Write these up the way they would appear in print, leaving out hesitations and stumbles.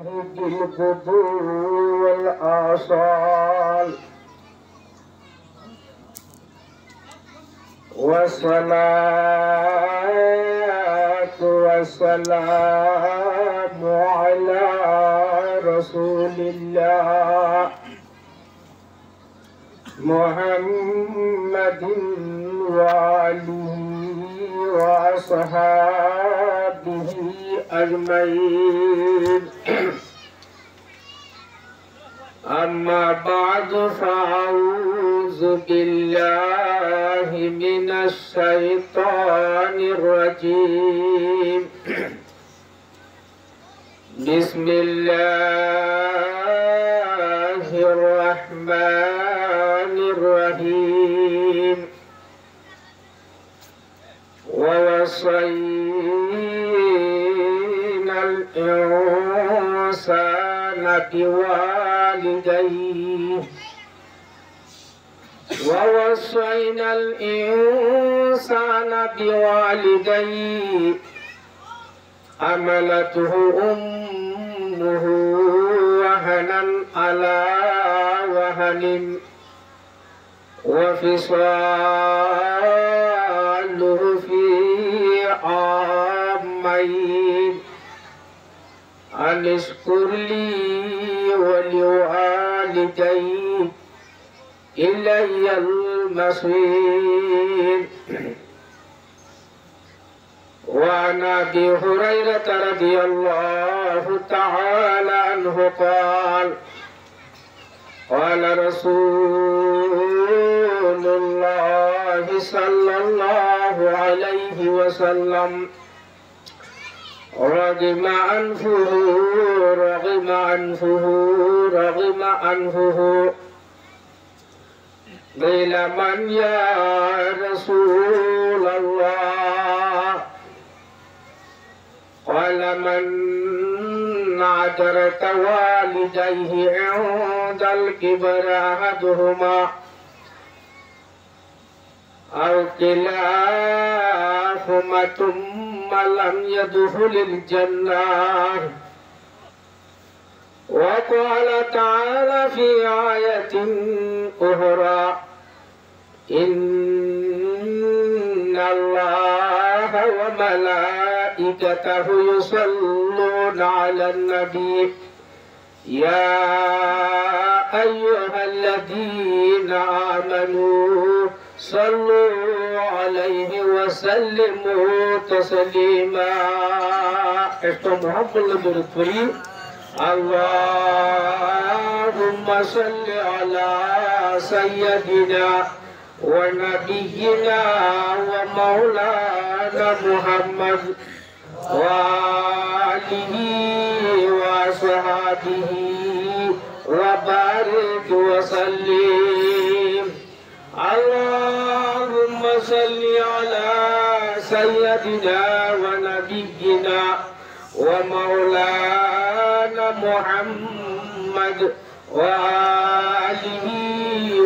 بالغدو والآصال والصلاة والسلام على رسول الله محمد وآله وأصحابه أجمعين. أما بعد فأعوذ بالله من الشيطان الرجيم. بسم الله الرحمن الرحيم. ووصينا الإنسان بوالديه حملته أمه وهنا على وهن وفصاله في عامين أن اشكر لي ولوالديك إلي المصير. وعن أبي هريرة رضي الله تعالى عنه قال قال رسول الله صلى الله عليه وسلم رغم أنفه قيل من يا رسول الله؟ قال من عذرت والديه عند الكبر أحدهما أو كلاهما ثم لم يدخل الجنة. وقال تعالى في آية أخرى إن الله وملائكته يصلون على النبي يا أيها الذين آمنوا صلوا عليه وسلموا تسليما. اللهم صل على سيدنا ونبينا ومولانا محمد وآله وصحبه وبارك وسلم. اللهم صل على سيدنا ونبينا ومولانا محمد وآله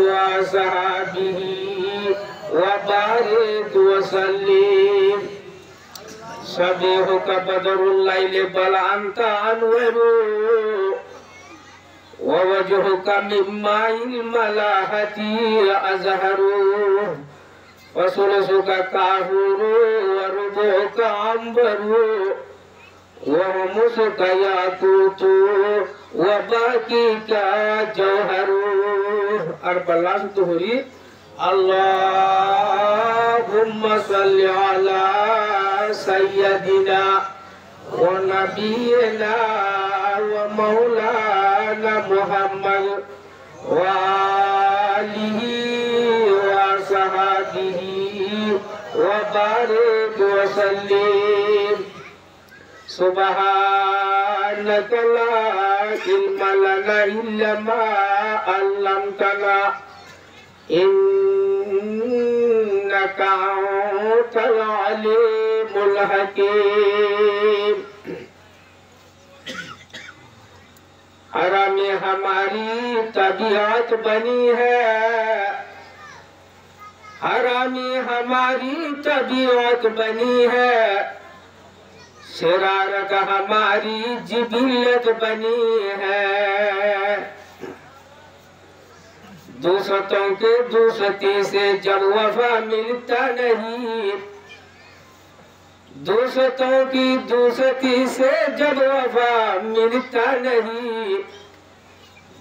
وصحبه وبارك وسلم. سبحك بدر الليل بل أنت أنور ووجهك من ماء الملاحة أزهر وثلثك كافور وربعك عنبر وخمسك ياقوت وباقيك جوهر. أربع تهري. اللهم صل على سيدنا ونبينا ومولانا محمد وآله وصحبه وبارك وسلم. سبحانك لا علم لنا إلا ما علمتنا إنك أنت العليم الحكيم. हराम हमारी तबीयत बनी है, हरामी हमारी तबीयत बनी है, शरारत हमारी जिबिल्लत बनी है। दूसरों के दूसती से जब वफा मिलता नहीं, दूसरों की दूसती से जब वफा मिलता नहीं,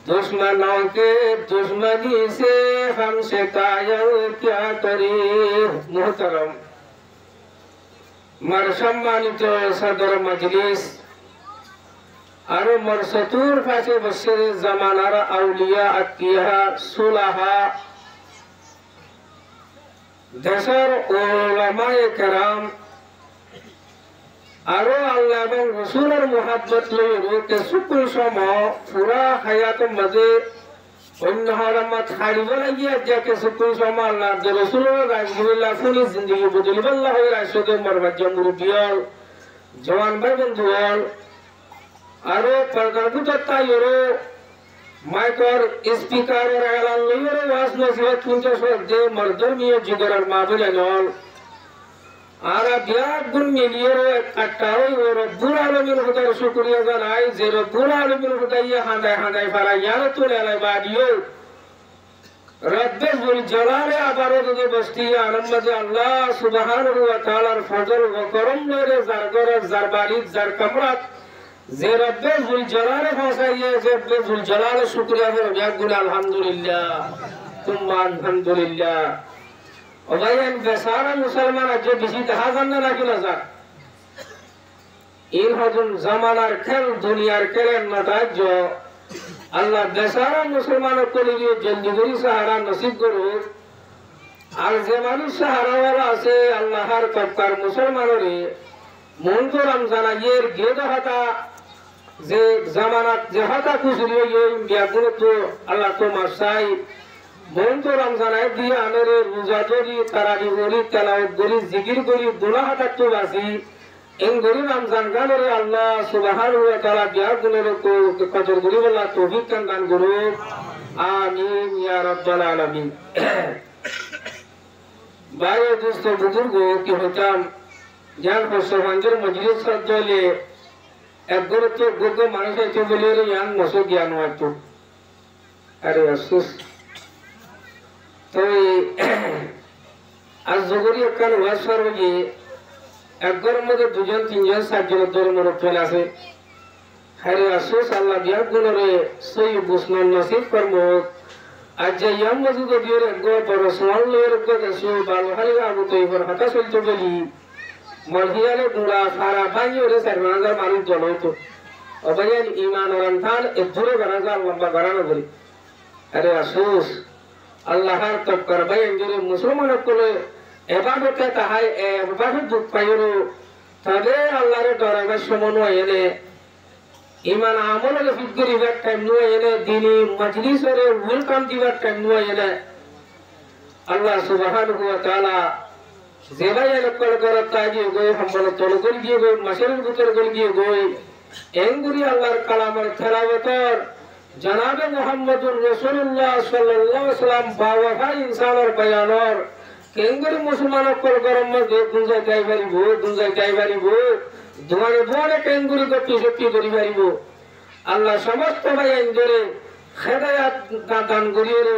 दुश्मनों के दुश्मनी से हम शिकायत क्या करें। मोहतरम मर सम्मानित सदर मजलिस और मर सतूर पासे बसर जमानार आउलिया अतिया सुलाहा देशर उलमाए केराम और अल्लाह এবং রাসূলের মুহাব্বত লয়ে রোকে সুকুল সম পুরা হায়াত মধ্যে অন্য হরমত খালি বলাইয়া যাকে সুকুল সম আল্লাহ রাসূলের রাজগুল্লাহ ফুলি জিন্দেগি বদলি আল্লাহ রাসূলের মরবাত মুরবিয়াল জওয়ান ভাই বন্ধুয়াল আর পরগরবুততা ইরো মাইকর স্পিকার এর এলান লইরে ওয়াজ নসিহত শুনতে যে মর্দমিয়ে জিগরার মাহফিল আর বিয়াত গুণ মিলিয়ে কাটাও রব্বুল আলামিন হুদার শুকরিয়া জানাই যে রব্বুল আলামিন হুদাইয়া হাঁদায় হাঁদায় ফারাইয়া তুলে আলাই বাদিও রব্বুল জালালে আবারও যদি বস্তি আনন্দে আল্লাহ সুবহানাহু ওয়া তাআলার ফজল ওয়া করম লরে জারগর জারবারি জার কামরাত যে রব্বুল জালালে ফাসাইয়া যে রব্বুল জালালে শুকরিয়া করে বিয়াত গুণ আলহামদুলিল্লাহ তুম্মা আলহামদুলিল্লাহ। ওবাইন বেসারা মুসলমান আজ বেশি দেখা যান না নাকি না স্যার এই হজন জামানার খেল দুনিয়ার খেলের নটাজ আল্লাহ বেসারা মুসলমান করে দিয়ে জলদি করে সাহারা নসিব করুক। আর যে মানুষ সাহারাওয়ালা আছে আল্লাহর তবকার মুসলমানরে মন তো রমজান এর গেদ হাতা যে জামানাত যে হাতা খুশরি বিয়াগুলো তো আল্লাহ তো মাসাই মন তো রমজান দিয়ে আনরে রোজা ধরি তারাবি করি তেলাওয়াত করি জিকির করি গুনাহ হাতাতো বাসি এন গরি রমজান গানরে আল্লাহ সুবহানাহু ওয়া তাআলা বিয়াগুলোর কো কদর করি আল্লাহ তৌফিক দান করুক আমিন ইয়া রাব্বাল আলামিন। ভাই দোস্ত বুজুর্গ কি হতাম যার ফসবাঞ্জের মজলিস সাজলে একগরে তো গোগ মানুষ আছে বলে ইয়ান মসো জ্ঞান হতো আরে আফসোস তো আজ জগরি একখান ওয়াজ করবে একগরের মধ্যে দুজন তিনজন সাতজনের ধর্মের ফেল আছে আরে আফসোস আল্লাহ বিয়ার গুণরে সই বুঝনার নসিব কর্ম আজ যে ইয়াম মজুদ দিয়ে একগর বড় সমান লয়ের একগর দেশে ভালো হারি আবু তো এবার হতা চলতে গেলি মরহিয়ালে গুড়া সারা ভাঙিয়ে সারমানাজার মানুষ জল হতো অবাইয়ান ইমান ওরান থান এক ধরে গানাজার লম্বা গানানো বলি আরে আফসোস আল্লাহর তবকার ভাই এনজরে মুসলমান কোলে এবাদতে তাহাই এবাদত দুঃখ পাইরো তবে আল্লাহর ডরাবার সমন্বয় এনে ইমান আমলের ফিকরিবার টাইম নয় এনে দিনী মজলিসের ওয়েলকাম দিবার টাইম নয় এনে আল্লাহ সুবহানাহু ওয়া তাআলা যেভাবে এলকল করত গিয়ে গই হাম্বল তল করে গিয়ে গই মাসের ভিতর করে গিয়ে গই এঙ্গুরি আল্লাহর কালামের তেলাওয়াতর জনাবে মুহাম্মদুর রাসূলুল্লাহ সাল্লাল্লাহু আলাইহি ওয়াসাল্লাম বাওয়া ইনসানের বয়ানর কেঙ্গুরি মুসলমান কল গরম মধ্যে গুঞ্জা গাই পারিব দুয়ারে দুয়ারে কেঙ্গুরি গতি শক্তি করি পারিব আল্লাহ সমস্ত বয়ান জোরে হেদায়েত দান করিও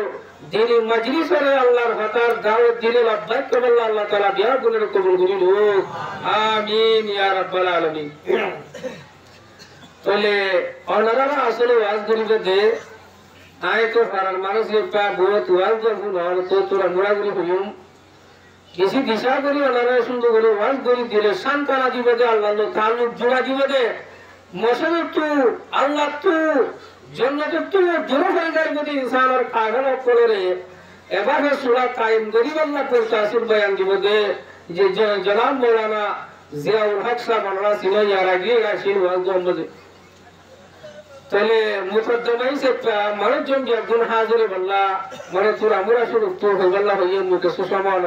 দিনী মজলিসের আল্লাহর হতার দাওয়াত দিলে লাভবাক কবুল আল্লাহ তাআলা বিয়া গুণের কবুল করিল আমিন ইয়া রাব্বাল আলামিন। তাহলে ওনারা আসলে ওয়াজ করিবে দে আয় তো ফারার মানুষ একটা বহুত ওয়াজ যখন হল তো তোরা মুরাগুলি হইম বেশি দিশা করি ওনারা সুন্দর করে ওয়াজ করি দিলে সান্তানা দিবে দে আল্লাহ তাআলা জোড়া দিবে দে মশাল তু আল্লাহ তু জন্নতে তু জোড়া ফায়দার যদি ইনসানের কাগল করে এবারে সূরা কায়েম করি আল্লাহ পর তাসির বয়ান দিবে দে যে জনাব মাওলানা জিয়াউল হক সাহেব আমরা সিলাই আর আগে আসিল ওয়াজ জম্মদে তাহলে মুকদ্দমাই সে মানুষজন একজন হাজিরে বললা মানে তোর আমরা শুরু তো হইবল্লা হইয়ে মুখে সুষমান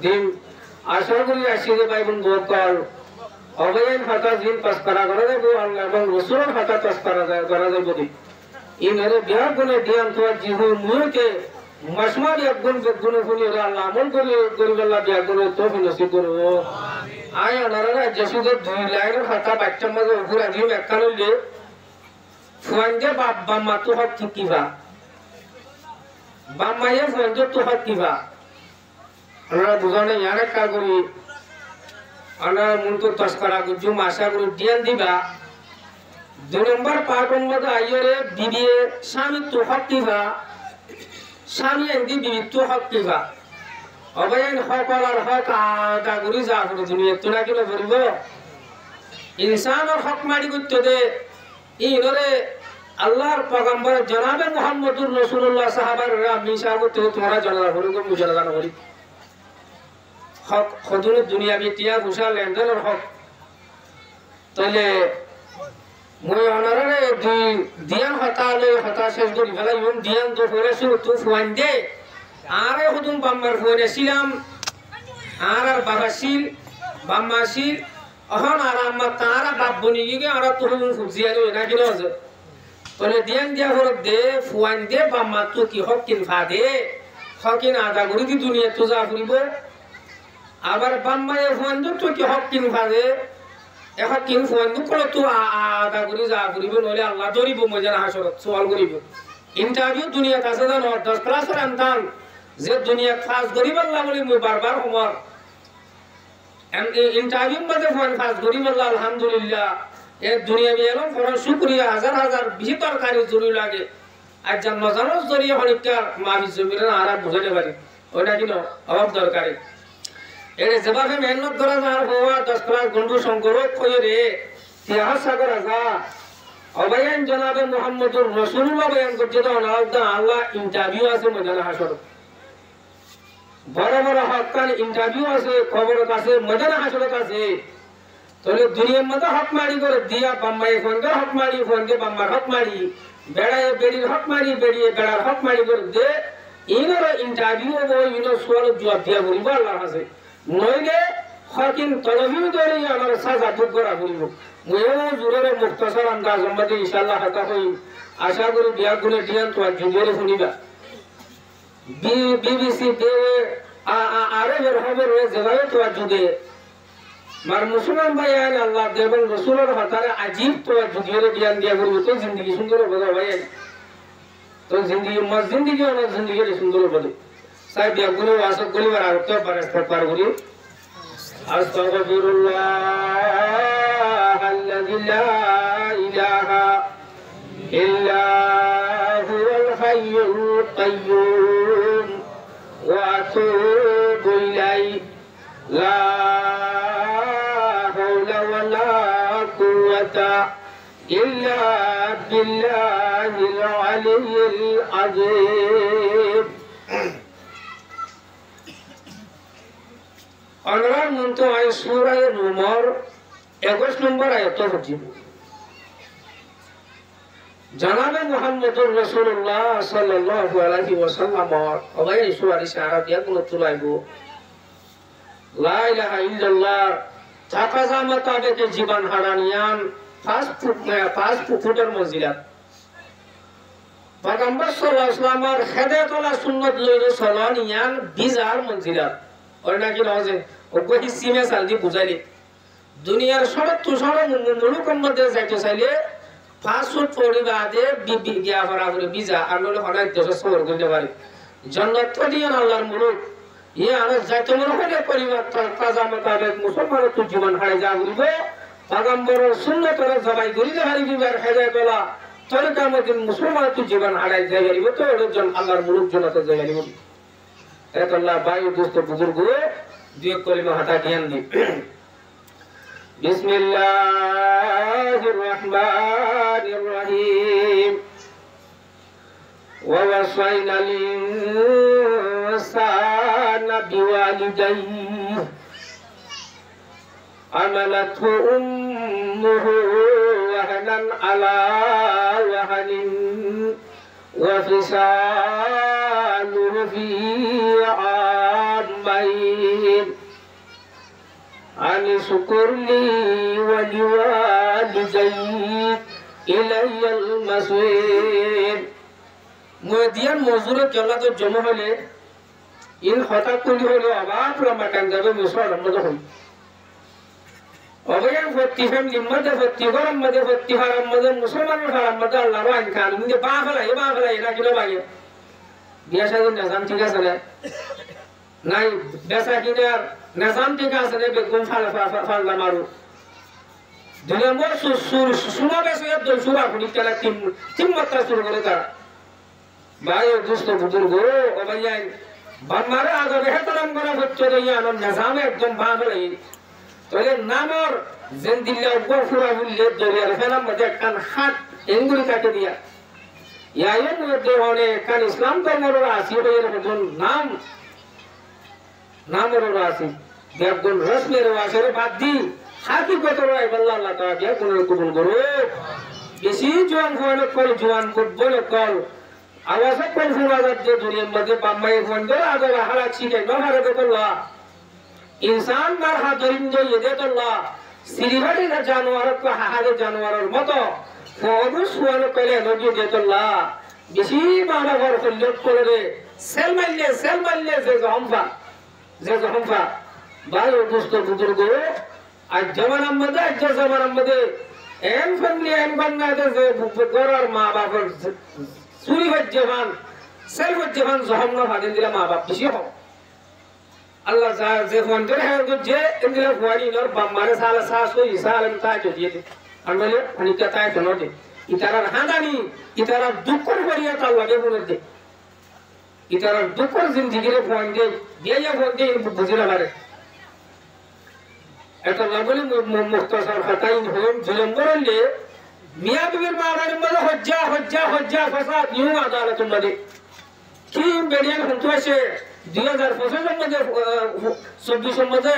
দিন আশা করি আসি যে ভাই বন্ধু কল অবয়ন হাতা দিন পাস করা যাবে আল্লাহ এবং রসুলের হাতা পাস করা যাবে বলি ইনারে বিয়া গুনে দিয়ান তো জিহু মুকে মাসমার একগুণ বেগুণ ফুলি আল্লাহ আমল করে গরিবাল্লাহ দিয়া করে তৌফিক নসিব করো আয় আনারা যেসুদের 2 লাইনের কথা বাচ্চার মাঝে উপর আজিম একখান হইলে ফুয়াঞ্জে বাবা মা তো হক কিবা বাম্মাইয়ে ফুয়াঞ্জে তো হক কিবা আমরা বুঝানো ইয়ারে কাজ করি আমরা মন তো তস্করা গুজু মাসা গুরু দিয়ান দিবা 2 নম্বর পার্টন মধ্যে আইরে বিবিয়ে স্বামী তো হক কিবা স্বামী এন্দি বিবি তো হক কিবা অবয়ান হকলার হক আদা করি যা করে দুনিয়া তো না কিলো বলব ইনসানের হক মারি করতে দে ইনরে আল্লাহর পয়গম্বর জনাবে মুহাম্মদুর রাসূলুল্লাহ সাহাবার মিশা করতে তোমরা জানা করো মুজানা জানা করি হক খদুন দুনিয়া বিটিয়া ঘুষা লেনদেনের হক তাইলে মই অনারে দিয়ান হতালে হতা শেষ করি ফেলা ইউন দিয়ান তো ফেলেছি তো ফুয়ান দে আরে হুদুম বাম্মার ফুয়ানে ছিলাম আর বাবাসিল বাম্মাসিল অহন আর আম্মা তারা বাপ বনি গিয়ে আর তো হুদুম ফুজিয়া রে না কিলো আছে তাহলে দিয়ান দিয়া হরক দে ফুয়ান দে বাম্মা তো কি হক কিন ফা দে হকিন আদা করি দি দুনিয়া তো যা ফুরিব আবার বাম্মায়ে ফুয়ান তো কি হক কিন ফা দে এখন কিন ফুয়ান করে তো আদা করি যা ফুরিব নইলে আল্লাহ ধরিব মজানা হাসরত সওয়াল করিব ইন্টারভিউ দুনিয়া কাছে জানো 10 ক্লাসের আনতাম যে দুনিয়া ফাস গরিব আল্লাহ বলি মই বারবার হমর ইন্টারভিউ মধ্যে ফোন ফাস গরিব আল্লাহ আলহামদুলিল্লাহ এ দুনিয়া বিয়ারম ফরজ শুকরিয়া হাজার হাজার বেশি তরকারি জরুরি লাগে আর জান নজানোর জরিয়া হনিকা মাফি জমির আরা বুঝাতে পারি ওটা কিনো অভাব দরকারি এর যেভাবে মেহনত করা যার হওয়া 10 ক্লাস গন্ডু শঙ্কর কই রে ইতিহাস সাগর আগা অবয়ান জনাবে মুহাম্মদুর রাসূলুল্লাহ বয়ান করতে তো আল্লাহ ইন্টারভিউ আছে ময়দানে হাসর বড় বড় হকান ইন্টারভিউ আছে খবর আছে ময়দানে হাসর আছে তাহলে দুনিয়ার মধ্যে হক মারি করে দিয়া বাম্মাই ফোনকে হক মারি ফোনকে বাম্মার হক মারি বেড়ায় বেড়ির হক মারি বেড়িয়ে বেড়ার হক মারি করে দে ইনর ইন্টারভিউ বই ইনর সওয়াল জবাব দিয়া বলিব আল্লাহর কাছে নইলে হকিন তলবিউ ধরে আমার সাজা ভোগ করা বলিব ময়ও জুরে মুক্তাসার আন্দাজ মধ্যে ইনশাআল্লাহ হাতা হই আশা করি বিয়া গুনে দিয়ান তো জুরে শুনিবা বিবিসি দে আরে এর খবর হয়ে যেভাবে তো যুগে মার মুসলমান ভাই আইন আল্লাহ দেবন রাসূলের হাতারে আজিব তো যুগে দিয়ান দিয়া করব তো জিন্দেগি সুন্দর হবে ভাই তো জিন্দেগি মত জিন্দেগি আর জিন্দেগি সুন্দর হবে সাহেব বিয়া গুনে আসক গলিবার আর তো পার করি আস্তাগফিরুল্লাহ আল্লাযী লা ইলাহা ইল্লা হুয়াল হাইয়ুল কাইয়্যুম ওয়া আতুবু ইলাইহি লা হাওলা ওয়ালা কুওয়াতা ইল্লা বিল্লাহিল আলিয়্যিল আযীম আল্লাহ মন্ত্র আই সূরা রুমর 21 নম্বর আয়াত হচ্ছে জনাবে মুহাম্মদুর রাসূলুল্লাহ সাল্লাল্লাহু আলাইহি ওয়াসাল্লাম ওই সূরার ইশারা দিয়া কোন তুলাইবো লা ইলাহা ইল্লাল্লাহ তাকাজা মোতাবেক জীবন হারানিয়ান ফাস্ট ফুটের মজিলাত পয়গম্বর সাল্লাল্লাহু আলাইহি ওয়াসাল্লামের হেদায়েতওয়ালা সুন্নাত লইলে চলনিয়ান বিজার মজিলাত ওই নাকি নজে ওগো হিসিমে সালদি বুঝাইলে দুনিয়ার সড়ক তো সড়ক মুলুকের মধ্যে যাইতে চাইলে ফাস্ট পড়িবা দে বিবি গিয়া ভরা করে বিজা আর নলে হনাই দেশ সবর করতে পারে জান্নাত তো দিয়েন আল্লাহর মুলুক ইয়ে আর যাইতে মনে হলে পরিবার কাজা মোতাবেক মুসলমান তো জীবন হারাই যা বলবো পয়গম্বরের সুন্নতের জবাই করিতে হারিবিবার হেদায়েতওয়ালা তরিকার মধ্যে মুসলমান তো জীবন হারাই যায় গরিব তো ওর জন্য আল্লাহর মুলুক জনতা যায় গরিব এক আল্লাহ ভাই দোস্ত বুজুর্গ দুই কলিমা হাতা জ্ঞান দি বিসমিল্লাহির রহমানির রহিম ওয়া ওয়াসাইনাল ইনসানা বিওয়ালিদাইহি আমালাতহু উম্মুহু ওয়াহানান আলা ওয়াহানিন ওয়া ফিসালুহু ফি عامين أن اشكر لي ولوالديك إلي المصير মদিয়ান মজুরে কেলা তো জমা হলে ইন হঠাৎ করে হলে অবাক মাকান যাবে মুসলমান মতো হই অবয়ান ভর্তি ফ্যামিলির মধ্যে ভর্তি গরম মধ্যে ভর্তি হারাম মধ্যে মুসলমানের হারাম মধ্যে আল্লাহ রান খান কিন্তু বা ফেলাই এরা কিলো বাগে বিয়া সাদিন নাজাম ঠিক আছে না নাই বেচা কিনার নাজাম ঠিক আছে না বেগুন ফাল্লা মারু দুনিয়া মোর সুমা বেসে একদম সুরা খুনি তেলা তিন মাত্রা শুরু করে তারা ভাই দুষ্ট বুজুর্গ অবয়ান বাম্মারে আগে হেতরাম করা হচ্ছে আনন্দ নাজামে একদম বা ফেলাই তাহলে নামর জেন্দিল্লা গফুরা বুললে দরিয়ার ফেলাম মধ্যে কান হাত এঙ্গুলি কাটে দিয়া ইয়ায়ের মধ্যে অনেক কান ইসলাম ধর্মের আসি এরকম নামের আসি দেখুন রসমের আসে বাদ দি হাতি কত রায় বল্লা আল্লাহ তা দিয়া কোন কবুল করো বেশি জোয়ান খাওয়ানো কল জোয়ান বলে কল আওয়াজ কল ফুরা যাচ্ছে দুনিয়ার মধ্যে বাম্মাই ফোন করে আগে হারা ছিকে নহারে দেখল্লা इंसान मार हादरिन जो ये तो ला सिरिवाड़ी का जानवरों को हाहारे जानवरों मतो फोडुस वाले पहले नोजी दे तो ला बिसी मारा घर को लोट कर दे सेल मल्ले जे जहम्फा भाई दोस्तों बुजुर्गो आज जमाना मध्य एन फैमिली एन बनना दे गोरार माँ बाप सूरी बच्चेवान सेल बच्चेवान जहम्मा फादिन दिला माँ बाप बिसी हो Allah zahir zefon der hay go je indila fuani nor bammare sala saso isalam ta jo diye amele ani ka ta to node itara handani itara dukkor bariya ta lage bonde itara dukkor zindagi re fuande dia bonde bujira bare eta labuli mukhtasar khatayn hoyum zulum borle miya bibir maagari mala hojja fasad yu adalatun made kim bediyan huntuashe 2025 মধ্যে 24 মধ্যে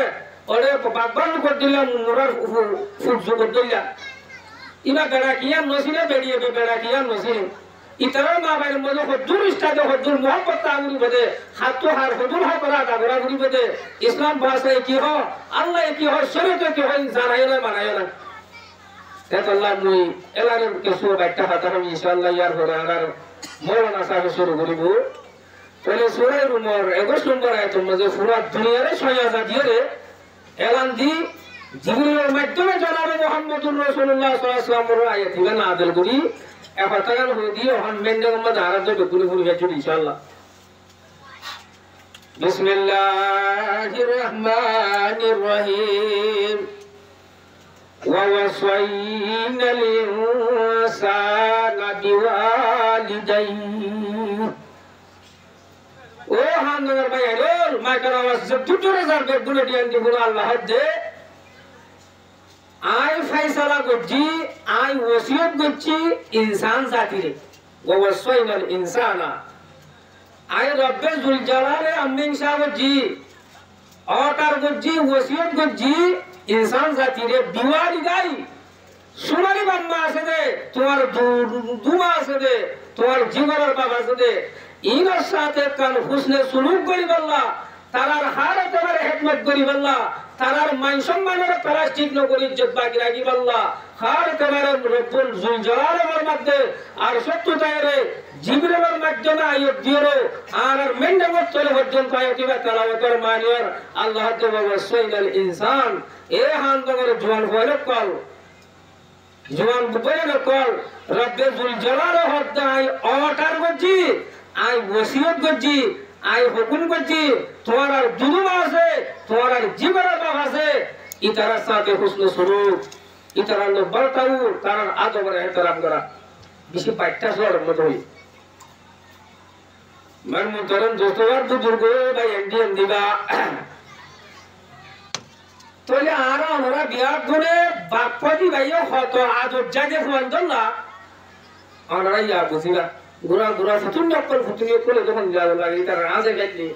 ওরে বাগবান করে দিলাম মোরার foot জোর দিলাম ইবা বেড়া কিয়া নসিনে বেরিয়ে বেড়া কিয়া নসিনে ইতারা মা বাইরে মধ্যে হজুর ইস্তাদে হজুর মোহাম্মত আগুরি বদে হাত হার হজুর হাতরা দাগরা গুরি বদে ইসলাম ভাষায় কি হ আল্লাহ কি হয় শরীয়তে কি হয় জানাই না মানাই না তাত আল্লাহ মুই এলারে কিছু বাইটা হাত আমি ইনশাআল্লাহ ইয়ার হরার মওলানা সাহেব শুরু করিব তাহলে সূরা উমর 21 নম্বর আয়াতের মধ্যে পুরো দুনিয়ারে 6000 দিয়ে এলান দি জিবরিলের মাধ্যমে জনাবে মুহাম্মদুর রাসূলুল্লাহ সাল্লাল্লাহু আলাইহি ওয়াসাল্লামের আয়াত দিবেন নাযিল করি এখন তাকান হয়ে দিয়ে হন মেন্ডে মধ্যে আরাধ্য বেকুনি ফুরি হচ্ছে ইনশাআল্লাহ বিসমিল্লাহির রহমানির রহিম ওয়া ওয়াসাইনাল ইনসানা বিওয়ালিদাইহি ओ हां नगर भाई रोल माइकर आवाज से टुटुरे जार बे गुने दियान दी गुना अल्लाह दे आई फैसला गजी आई वसियत गजी इंसान जाति रे व वसैनल इंसाना आई रब्बे जुल जलाले अम्मिन शाह गजी ऑर्डर गजी वसियत गजी इंसान जाति रे दिवाली गाई सुनारी बाम्मा আছে দে তোমার দুমা আছে দে তোমার জীবনের বাবা আছে দে ইনার সাথে কান হুসনে সুলুক করি বল্লা তারার হার একেবারে হেদমত করি বল্লা তারার মান সম্মানের প্লাস্টিক ন করি ইজ্জত বাকি রাখি বল্লা হার একেবারে রব্বুল জুল জালালের মধ্যে আর সত্যতায়রে জিবরিলের মাধ্যমে আয়াত দিও আর মেন্ডে মতলে পর্যন্ত আয়াত দিবা তেলাওয়াতের মানিয়ার আল্লাহ তাআলা ওয়াসাইনাল ইনসান এ হান দগরে জওয়ান হইলে কল জওয়ান বুবাইলে কল রব্বে জুল জালালে হদাই অটার গজি আই ওসিয়ত গজি আই হুকুম গজি তোমার আর দুদুমা আছে তোমার আর জীবনের বাপ আছে ইতারা সাথে হুসনে সুলুক ইতারা লো বলতাউ তার আদবের ইহতরাম করা বেশি পাইটা সর মতই মান মুতরম দোস্তবার বুজুর্গ ভাই এন্ডিএম দিবা তোলে আর আমরা বিয়ার ধরে বাপপতি ভাইও হতো আদব জাগে ফন্দল্লা আমরা ইয়া বুঝিবা গুরা ফুতুনি করে যখন যাওয়া লাগে ইতারা আজে গেলে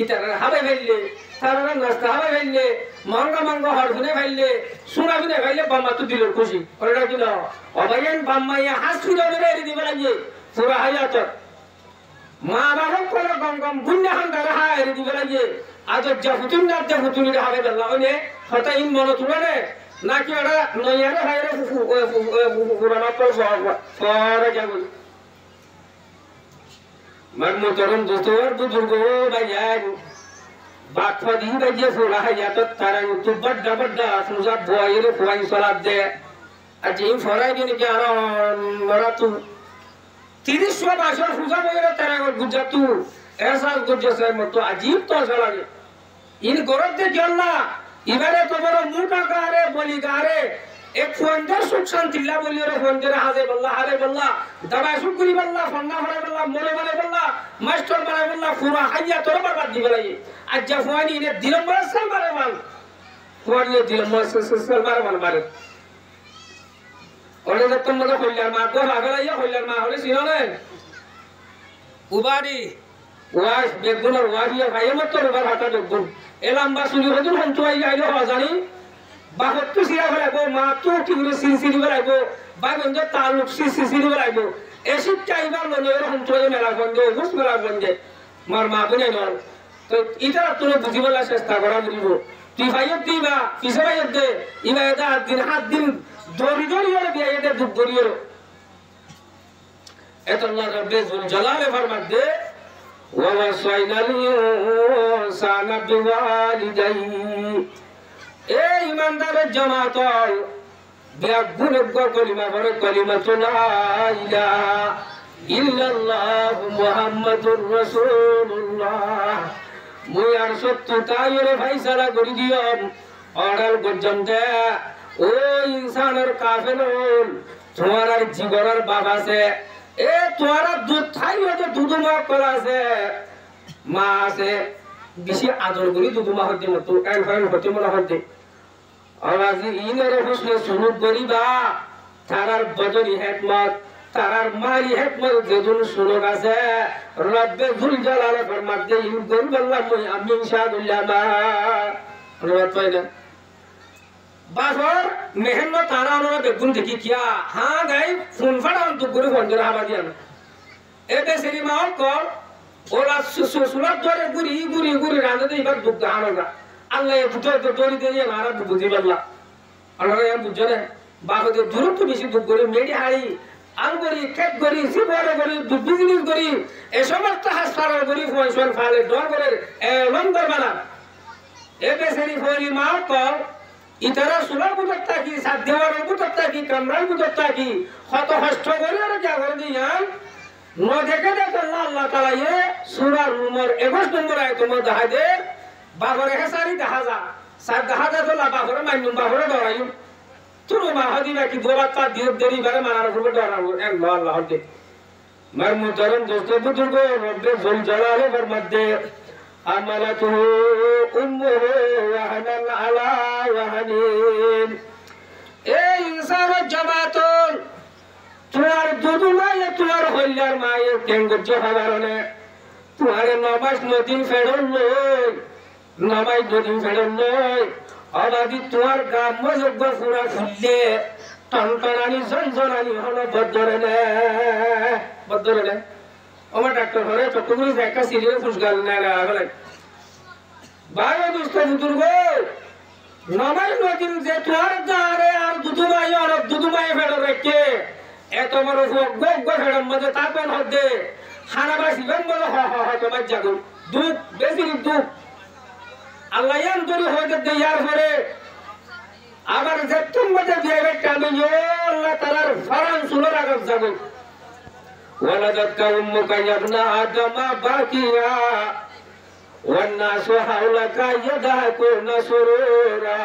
ইতারা হাবে ফেললে তারা নাস্তা হাবে ফেললে মাঙ্গা হর শুনে ফেললে সোনা শুনে ফেললে বাম্মা তো দিল খুশি ওরা দিল অবাইন বাম্মাইয়া হাস ফিরে এড়ে দিবে লাগে পুরা হায়াত মা বাবা করে গম বুন্না হান দারা হা এড়ে দিবে লাগে আজ যা ফুতুনি হাবে বেলা ওনে হতা ইন মন তুলে নাকি ওরা নইয়ারে হাইরে পুরানা পর ফরে যাবো मन मोहतरम दोस्तों बुजुर्गों भाईजान बात फदी बजे फुला है या तो तारा तो बड़ा बड़ा सुजा बोये फुआई सलाद दे अजीब फराई भी नहीं क्या मरा तू 30 भाषा सुजा बोये तारा गुज्जा तू ऐसा गुज्जा से मत तो अजीब तो ऐसा लगे इन गौरव दे जल्ला इबारे तो बड़ा मुंह का रे बोली गा रे एक फोंदर सुख शांति ला बोलियो रे फोंदर हाजे बल्ला दबा शुक्री बल्ला फन्ना फरे बल्ला मोले बले बल्ला मास्टर बले बल्ला पूरा हయ్యా तोर बर्बाद दी बलाई आज जफवानी ने दिलम बड़ा सल मारे वाल फोन ने दिलम सल मारे और जब तुम मुझे खोल यार मार को भागला ये खोल यार मार होले सिनो ने उबारी वास बेगुन और वारिया भाई मत तो उबार हटा बेगुन एलाम्बा सुनी हजूर हम तो आई आइलो हजानी बाहत्तु सिरा बलाइबो मातु टिगुरे सिरसिरि बलाइबो बागंजे तालुक सिरसिरि बलाइबो एसिड चाइबा लोनेर हंतोय मेला बंदे गुस मेला बंदे मार मा बने नल तो इधर तुने बुझिबला চেষ্টা করা বুঝিবো তুই ভাইয়ত দিবা কিসে ভাইয়ত দে ইবা এটা দিন হাত দিন দড়ি দড়ি ওরে বিয়া এটা দুধ দড়ি ওরে এত আল্লাহ রব্বে জুল জালালে ফরমাত দে ওয়া ওয়াসাইনাল ইনসানা বিওয়ালিদাইহি ए ईमानदार जमात बेगुन कलिमा बरे कलिमा तो ला इलाहा इल्लल्लाह मुहम्मदुर रासूलुल्लाह मुयार सत्तु तायरे फैसला करि दियो अड़ल गजम दे ओ इंसानर काफिरुन तुम्हारा जीवरर बाबा से ए तुम्हारा दूध थाई हो तो दूध मा करा से मां से बेशी आदर करी दूध मा हते मत तो एल फाइन हते मना हते आवाज इनरे हुस्न सुनुक गरीबा तारार बदनी हिकमत तारार माली हिकमत जेजुन सुनुक আছে রব্বে জুল জালালে ফরমাত দে ইন গরিব আল্লাহ মই আমি ইনশাআল্লাহ মা রওয়াত পাইনা বাফর মেহন্ন তারা না বেগুন দেখি কিয়া হ্যাঁ গাই ফোন ফাড়ান তো গুরু বন্ধরা হাবা দিয়া এবে সেরি মাও কল ওরা সুসুলাত ধরে গুরি গুরি গুরি রাঁধে দিবার দুঃখ আনগা আল্লাহ এ ফুটো তো দড়ি দিয়ে মারা বুঝি বললা আল্লাহ এ বুঝে রে বাবাদের দূরত্ব বেশি দুঃখ করে মেডি হাড়ি আল করি কেক করি সিবরে করি বিজনেস করি এই সমস্ত হাসপাতাল করি ফয়সল ফালে ডর করে এ লন্দর বানা এবে সেরি ফরি মাও কল ইতারা সুলার বুঝতা কি সাত দেওয়ার বুঝতা কি কামরান বুঝতা কি কত কষ্ট করে আর যা করে দিয়ান ন দেখে দেখ আল্লাহ তাআলা এ সূরা রুমের 21 নম্বর আয়াত মধ্যে দেখা দে বাবরে হেসারি দেখা যা সাত দেখা যা তো বাবরে মাইনুম বাবরে ডরাইম তুরো মা হাদিনা কি গোলাতা দিয়ে দেরি বারে মানার উপর ডরাবো এক আল্লাহ হতে মার মুহতারাম দোস্ত বুজুর্গ রব্বে জুল জালালে ফরমাত দে আমালাতু উম্মুহু ওয়াহানান আলা ওয়াহানিন এ ইনসান জামাতুল তোমার দুদু মায়ে তোমার হইলার মায়ে কেঙ্গজ হাবারনে তোমার নমাজ নদিন ফেরল লই নমাজ নদিন ফেরল লই আবাদি তোমার গাম মজগ পুরা ফুললে টনটনানি জনজনানি হলো বদরে আমার ডাক্তার ঘরে চট্টগ্রামে একটা সিরিয়াল ফুসগাল না গেল বারো দুষ্ট বুজুর্গ নমাজ নদিন যে তোমার গারে আর দুদু মায়ে ফেরল রেখে এত বড় গগ ফেরম মধ্যে তাপন হদে খানাবাসি বঙ্গল তোমার জাগুন দুধ বেশি দুধ আল্লাহ ইয়ান তরি হইতে দেয়ার পরে আবার যেতুম মধ্যে দিয়াবে কামিও আল্লাহ তাআলার ফরমান সুলর আগত যাব ওয়ালাদাতকা উম্মুকা ইয়াবনা আদমা বাকিয়া ওয়ান নাসু হাওলাকা ইয়াদাকুনা সুরুরা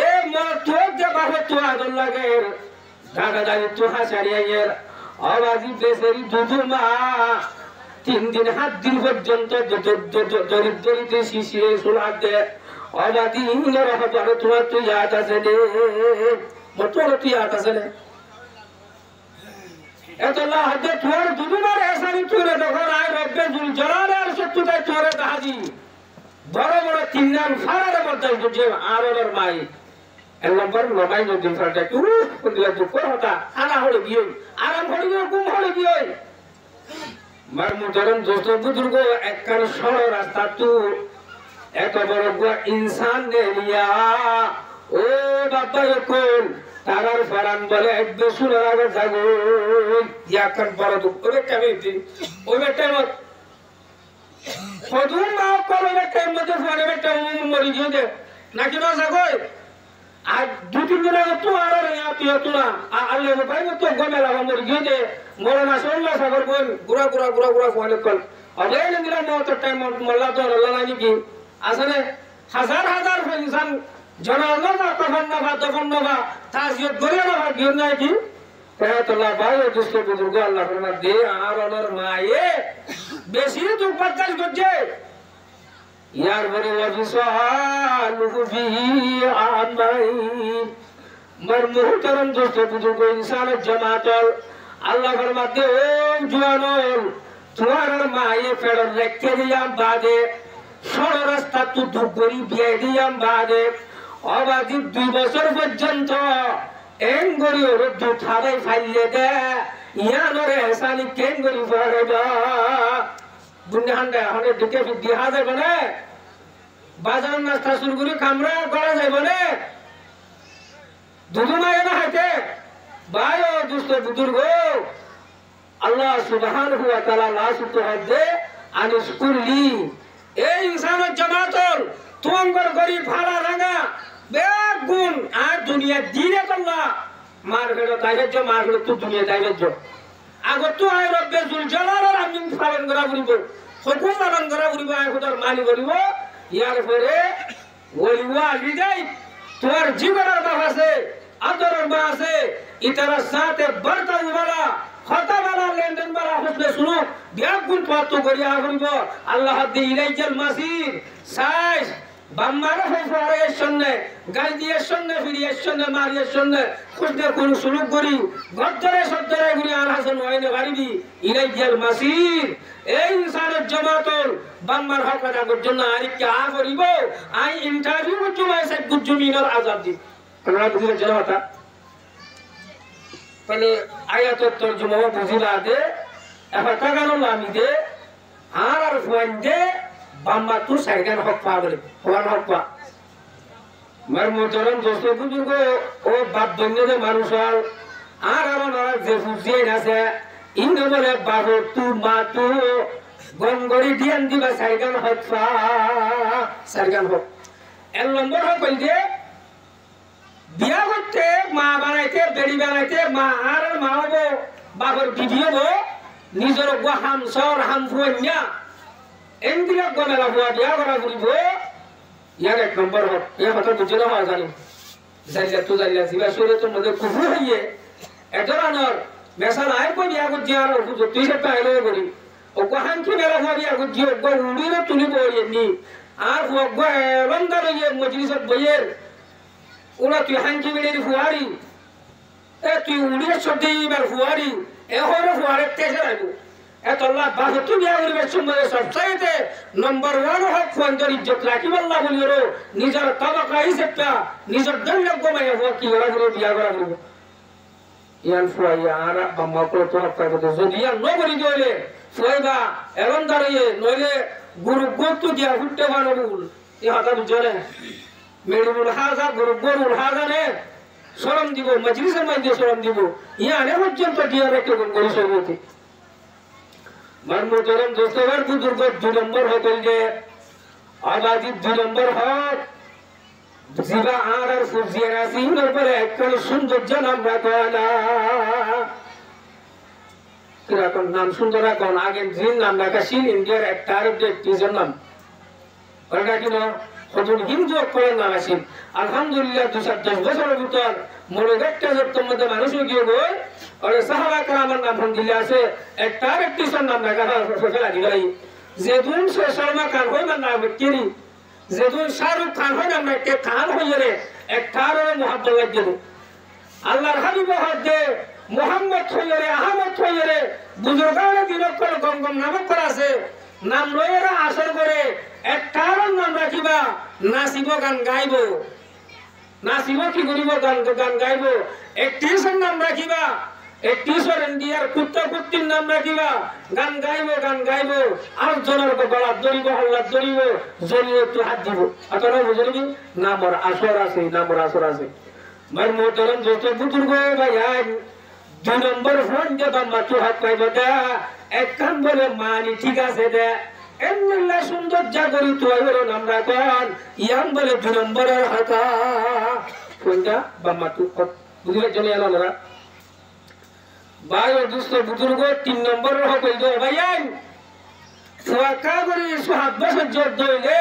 এ মর তো যে বাহে তো আদল লাগে দাদা দাদি তো হাসারিয়ার আওয়াজি বেসেরি দুদুমা 3 দিন 7 দিন পর্যন্ত দরিদ্রতে শিশিরে সুলাতে আবাদি ইনরা হাজার তোমার তুই ইয়াদ আছে রে মতর তুই ইয়াদ আছে রে এত আল্লাহ হাতে তোর দুদুমার এসারি তুরে দেখো আয় রব্বে জুল জালালে আর সত্যতা তোরে দাহাজি বড় বড় তিন নাম ফারারে বলতাই বুঝে আরর মাই এক নম্বর নবাই নদিন ফারটা কি দিলা তো কোহতা আনা হলে গিয়ে আরাম হলে গিয়ে গুম হলে গিয়ে মার মুহতারাম দোস্ত বুজুর্গ একখান সরল রাস্তা তু এত বড় ইনসান নে লিয়া ও বাবা কোন তারার ফারান বলে এক বেসুরের আগে যাবো ইয়াকান বড় দুঃখ ওই টাইমে ওই টাইমে সদুর মা করে টাইম মধ্যে ফারে টাইম মরি গিয়ে নাকি না যাগোই আর দু তিন দিন আগে তো আর তুই তোরা আল্লাহ ভাই তো গমে লাগা মরি গিয়ে মরে না শুনলা সাগর কোন গুড়া গুড়া গুড়া গুড়া ফলে কল অজয় নিরা মত টাইম মোল্লা তো আল্লাহ নাকি কি আসলে হাজার হাজার ইনসান জনগণ তখন না তখন না তাজিয়ত করে না গিয়ে নাই কি তোলা ভাই দুষ্ট বুজুর্গ আল্লাহ ফরমা দে আর ওনার মায়ে বেশি তো উপাদান করছে ইয়ার বড় ওয়াজিসালুহু ফিহি আমাই মর মুহতারাম দুষ্ট বুজুর্গ ইনসান জামাতাল আল্লাহ ফরমা দে জওয়ানল তোমার মায়ে ফের রেখে দিয়াম বাদে সরো রাস্তা তু ধুকরি বিয়ে দিয়াম বাদে অবাধি 2 বছর পর্যন্ত এঙ্গরি ওর দুঠারে ফাইলে দে ইয়ানরে হাসানি কেঙ্গরি পড়বা দুনিয়ান্ডা হনে দিকে দিহা যাবে না বাজার নাস্তা শুরু করে কামরা করা যাবে না দুধু মায়ে না হাতে ভাই ও দুষ্ট বুজুর্গ আল্লাহ সুবহানাহু ওয়া তাআলা লাসুতু হাদে আনিশকুরলি এই ইনসানের জামাতল তোমার গরিব ভাড়া রাঙা বেগুন আর দুনিয়া দিনে তোলা মার গেল তাইজ মার গেল তো দুনিয়া তাইজ আগত তো আই রব্বে জুল জালালের আমি পালন করা বলিব হুকুম পালন করা বলিব আই খোদার মানি বলিব ইয়ার পরে ওলিওয়া লিজাই তোর জীবনের বাপ আছে আদরের মা আছে ইতারা সাথে বর্তা উবালা খতা বালা লেনদেন বালা হুসবে শুনো বেগুন পাতো করিয়া বলিব আল্লাহ দি ইলাইজাল মাসির সাইজ বাম্মারা ফেফারে এসনে গাল দিয়ে এসনে ফিরি এসনে মারি এসনে খুঁজতে কোন সুলুক করি গদ্দরে সদ্দরে গুলি আর হাসান ওয়াইনে বাড়িবি ইলাইজাল মাসির এই ইনসানের জামাতল বাম্মার হক আদা করার জন্য আরিকে আ করিব আই ইন্টারভিউ করতে মাইছে গুজমিনের আজাদ দি তোমরা বুঝলে জামাতা তাহলে আয়াতের তরজমা বুঝিলা দে এখন টাকানো আমি দে আর ফুয়ান দে বাম্মা তু সাইগান হক পাবলে হওয়ান হক পা মার মোতরম দোস্ত বুজুর্গ ও বাপ দন্যে মানুষ আর আমার যে ফুজিয়ে আছে ইন্দ্র বলে বাবু তু মা তু গঙ্গরি দিয়ান দিবা সাইগান হক পা সাইগান হক এর নম্বর হক বলতে বিয়া করতে মা বানাইতে বেড়ি বানাইতে মা আর মা হবো বাবর বিধি হবো নিজের গো হাম সর হাম ফুয়া এনদিলা গমেলা হুয়া বিয়া করা বলিব ইয়ার এক নম্বর হক ইয়া কথা বুঝে না হয় জানি জাইলা তো জাইলা জিবা সরে তো মধ্যে কুফু হইয়ে এদরানর মেসাল আই কো বিয়া কর জিয়ার ও বুঝ তুই সেটা আইলো করি ও কোহান কি মেলা হুয়া বিয়া কর জিও গো উড়িরে তুলি বইয়ে নি আর ও গো রমদার ইয়ে মজলিসত বইয়ের ওরা তুই হানকি বেড়ে ফুয়ারি এ তুই উড়িয়ে সত্যি বার ফুয়ারি এ হরে ফুয়ারে তেসে রাখবো এতলা বাহতু বিয়া করিবে সুন্দর সবচাইতে নম্বর 1 হক ফন্দর ইজ্জত রাখিব আল্লাহ বলিরো নিজের তাবাকা হিসেবটা নিজের দণ্ড কমাইয়া হওয়া কি ওরা করে বিয়া করা করব ইয়ান ফুয়াইয়া আর বাম্মা করে তো হক করতে যদি ইয়ান ন করি দিলে ফুয়াইবা এমন দাঁড়িয়ে নইলে গুরু গোত্ত দিয়া হুটতে বানবুল এ হাতা বুঝলে মেড়ুল হাজা গুরু গরুল হাজানে শরম দিব মজলিসের মধ্যে শরম দিব ইয়ানে পর্যন্ত দিয়া রেখে গরি সরবতি মান মোতরম দোস্তবার বুজুর্গ 2 নম্বর হকল যে আবাদি 2 নম্বর হক জিবা আর ফুজিয়া রাসিনের পরে একখানে সুন্দর নাম রাখনা কিরকম নাম সুন্দর রাখন আগে জিন নাম রাখা সিন ইন্ডিয়ার একটা আরব টিজার নাম ওটা কি না হজুর হিন্দু করে নাম আসেন আলহামদুলিল্লাহ 210 বছরের ভিতর মনে একটা যত্তর মধ্যে মানুষ গিয়ে গই ওরে সাহাবা کرامর নাম দিলে আছে একটা আরেক টিচার নাম রাখা ফেলা দি ভাই যেদুন সলমা খান হয় নাম কেরি যেদুন শাহরুখ খান হয় নাম কে খান হইয়ে রে একটা আর মোহাম্মদ লাগে আল্লাহর হাবিব হদে মোহাম্মদ হইয়ে রে আহমদ হইয়ে রে বুজুর্গানে দিনকর গমগম নাম করা আছে নাম লয়েরা আসর করে একটা নাম রাখিবা নাচিব গান গাইব নাচিব কি করিব গান গাইব এক টিচার নাম রাখিবা এক টিচার ইন্ডিয়ার কুত্তা কুত্তির নাম রাখিবা গান গাইব আর জনের গলা দরিব হল্লা দরিব জড়িয়ে একটু হাত দিব আপনারা বুঝলি নামর আসর আছে মার মোহতরম দোস্ত বুজুর্গ ভাইয়ান 2 নম্বর ফোন যে বাম্মা তো হাত পাইব দা এক কাম বলে মানি ঠিক আছে দে এমনিল্লা সুন্দর জাগরি তো হলো আমরা কোন ইয়াম বলে 2 নম্বরের হাতা ফোনটা বাম্মা তো বুঝলে চলে এলো না ভাই দোস্ত বুজুর্গ 3 নম্বরের হক হইল ভাইয়ান সোয়াকা করে 100 বছর জোর দইলে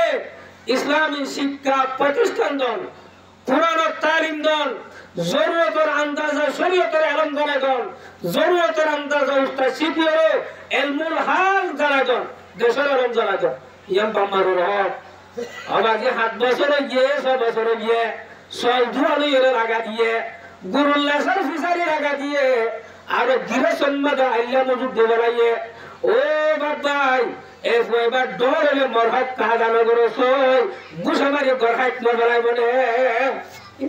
ইসলামী শিক্ষা প্রতিষ্ঠান দন কোরআন তালিম দন জরুরতের আন্দাজে শরীয়তের ইলম জানা দন জরুরতের আন্দাজে উস্তাদ শিখিয়ে ইলমুল হাল জানা দন দেশের ইলম জানা দন ইয়াম বাম্মারুর হক আবাজে 7 বছরে গিয়ে 6 বছরে গিয়ে সল ধুয়ালি এর লাগা দিয়ে গুরুল্লাহর ফিসারি লাগা দিয়ে আর গিরে সম্মাদা আল্লাহ মজুদ দেবলাইয়ে ও বাবাই এবার ডরে মরহাত কাহাদানো করে সই গুসামারি গরহাত মরবালাই বলে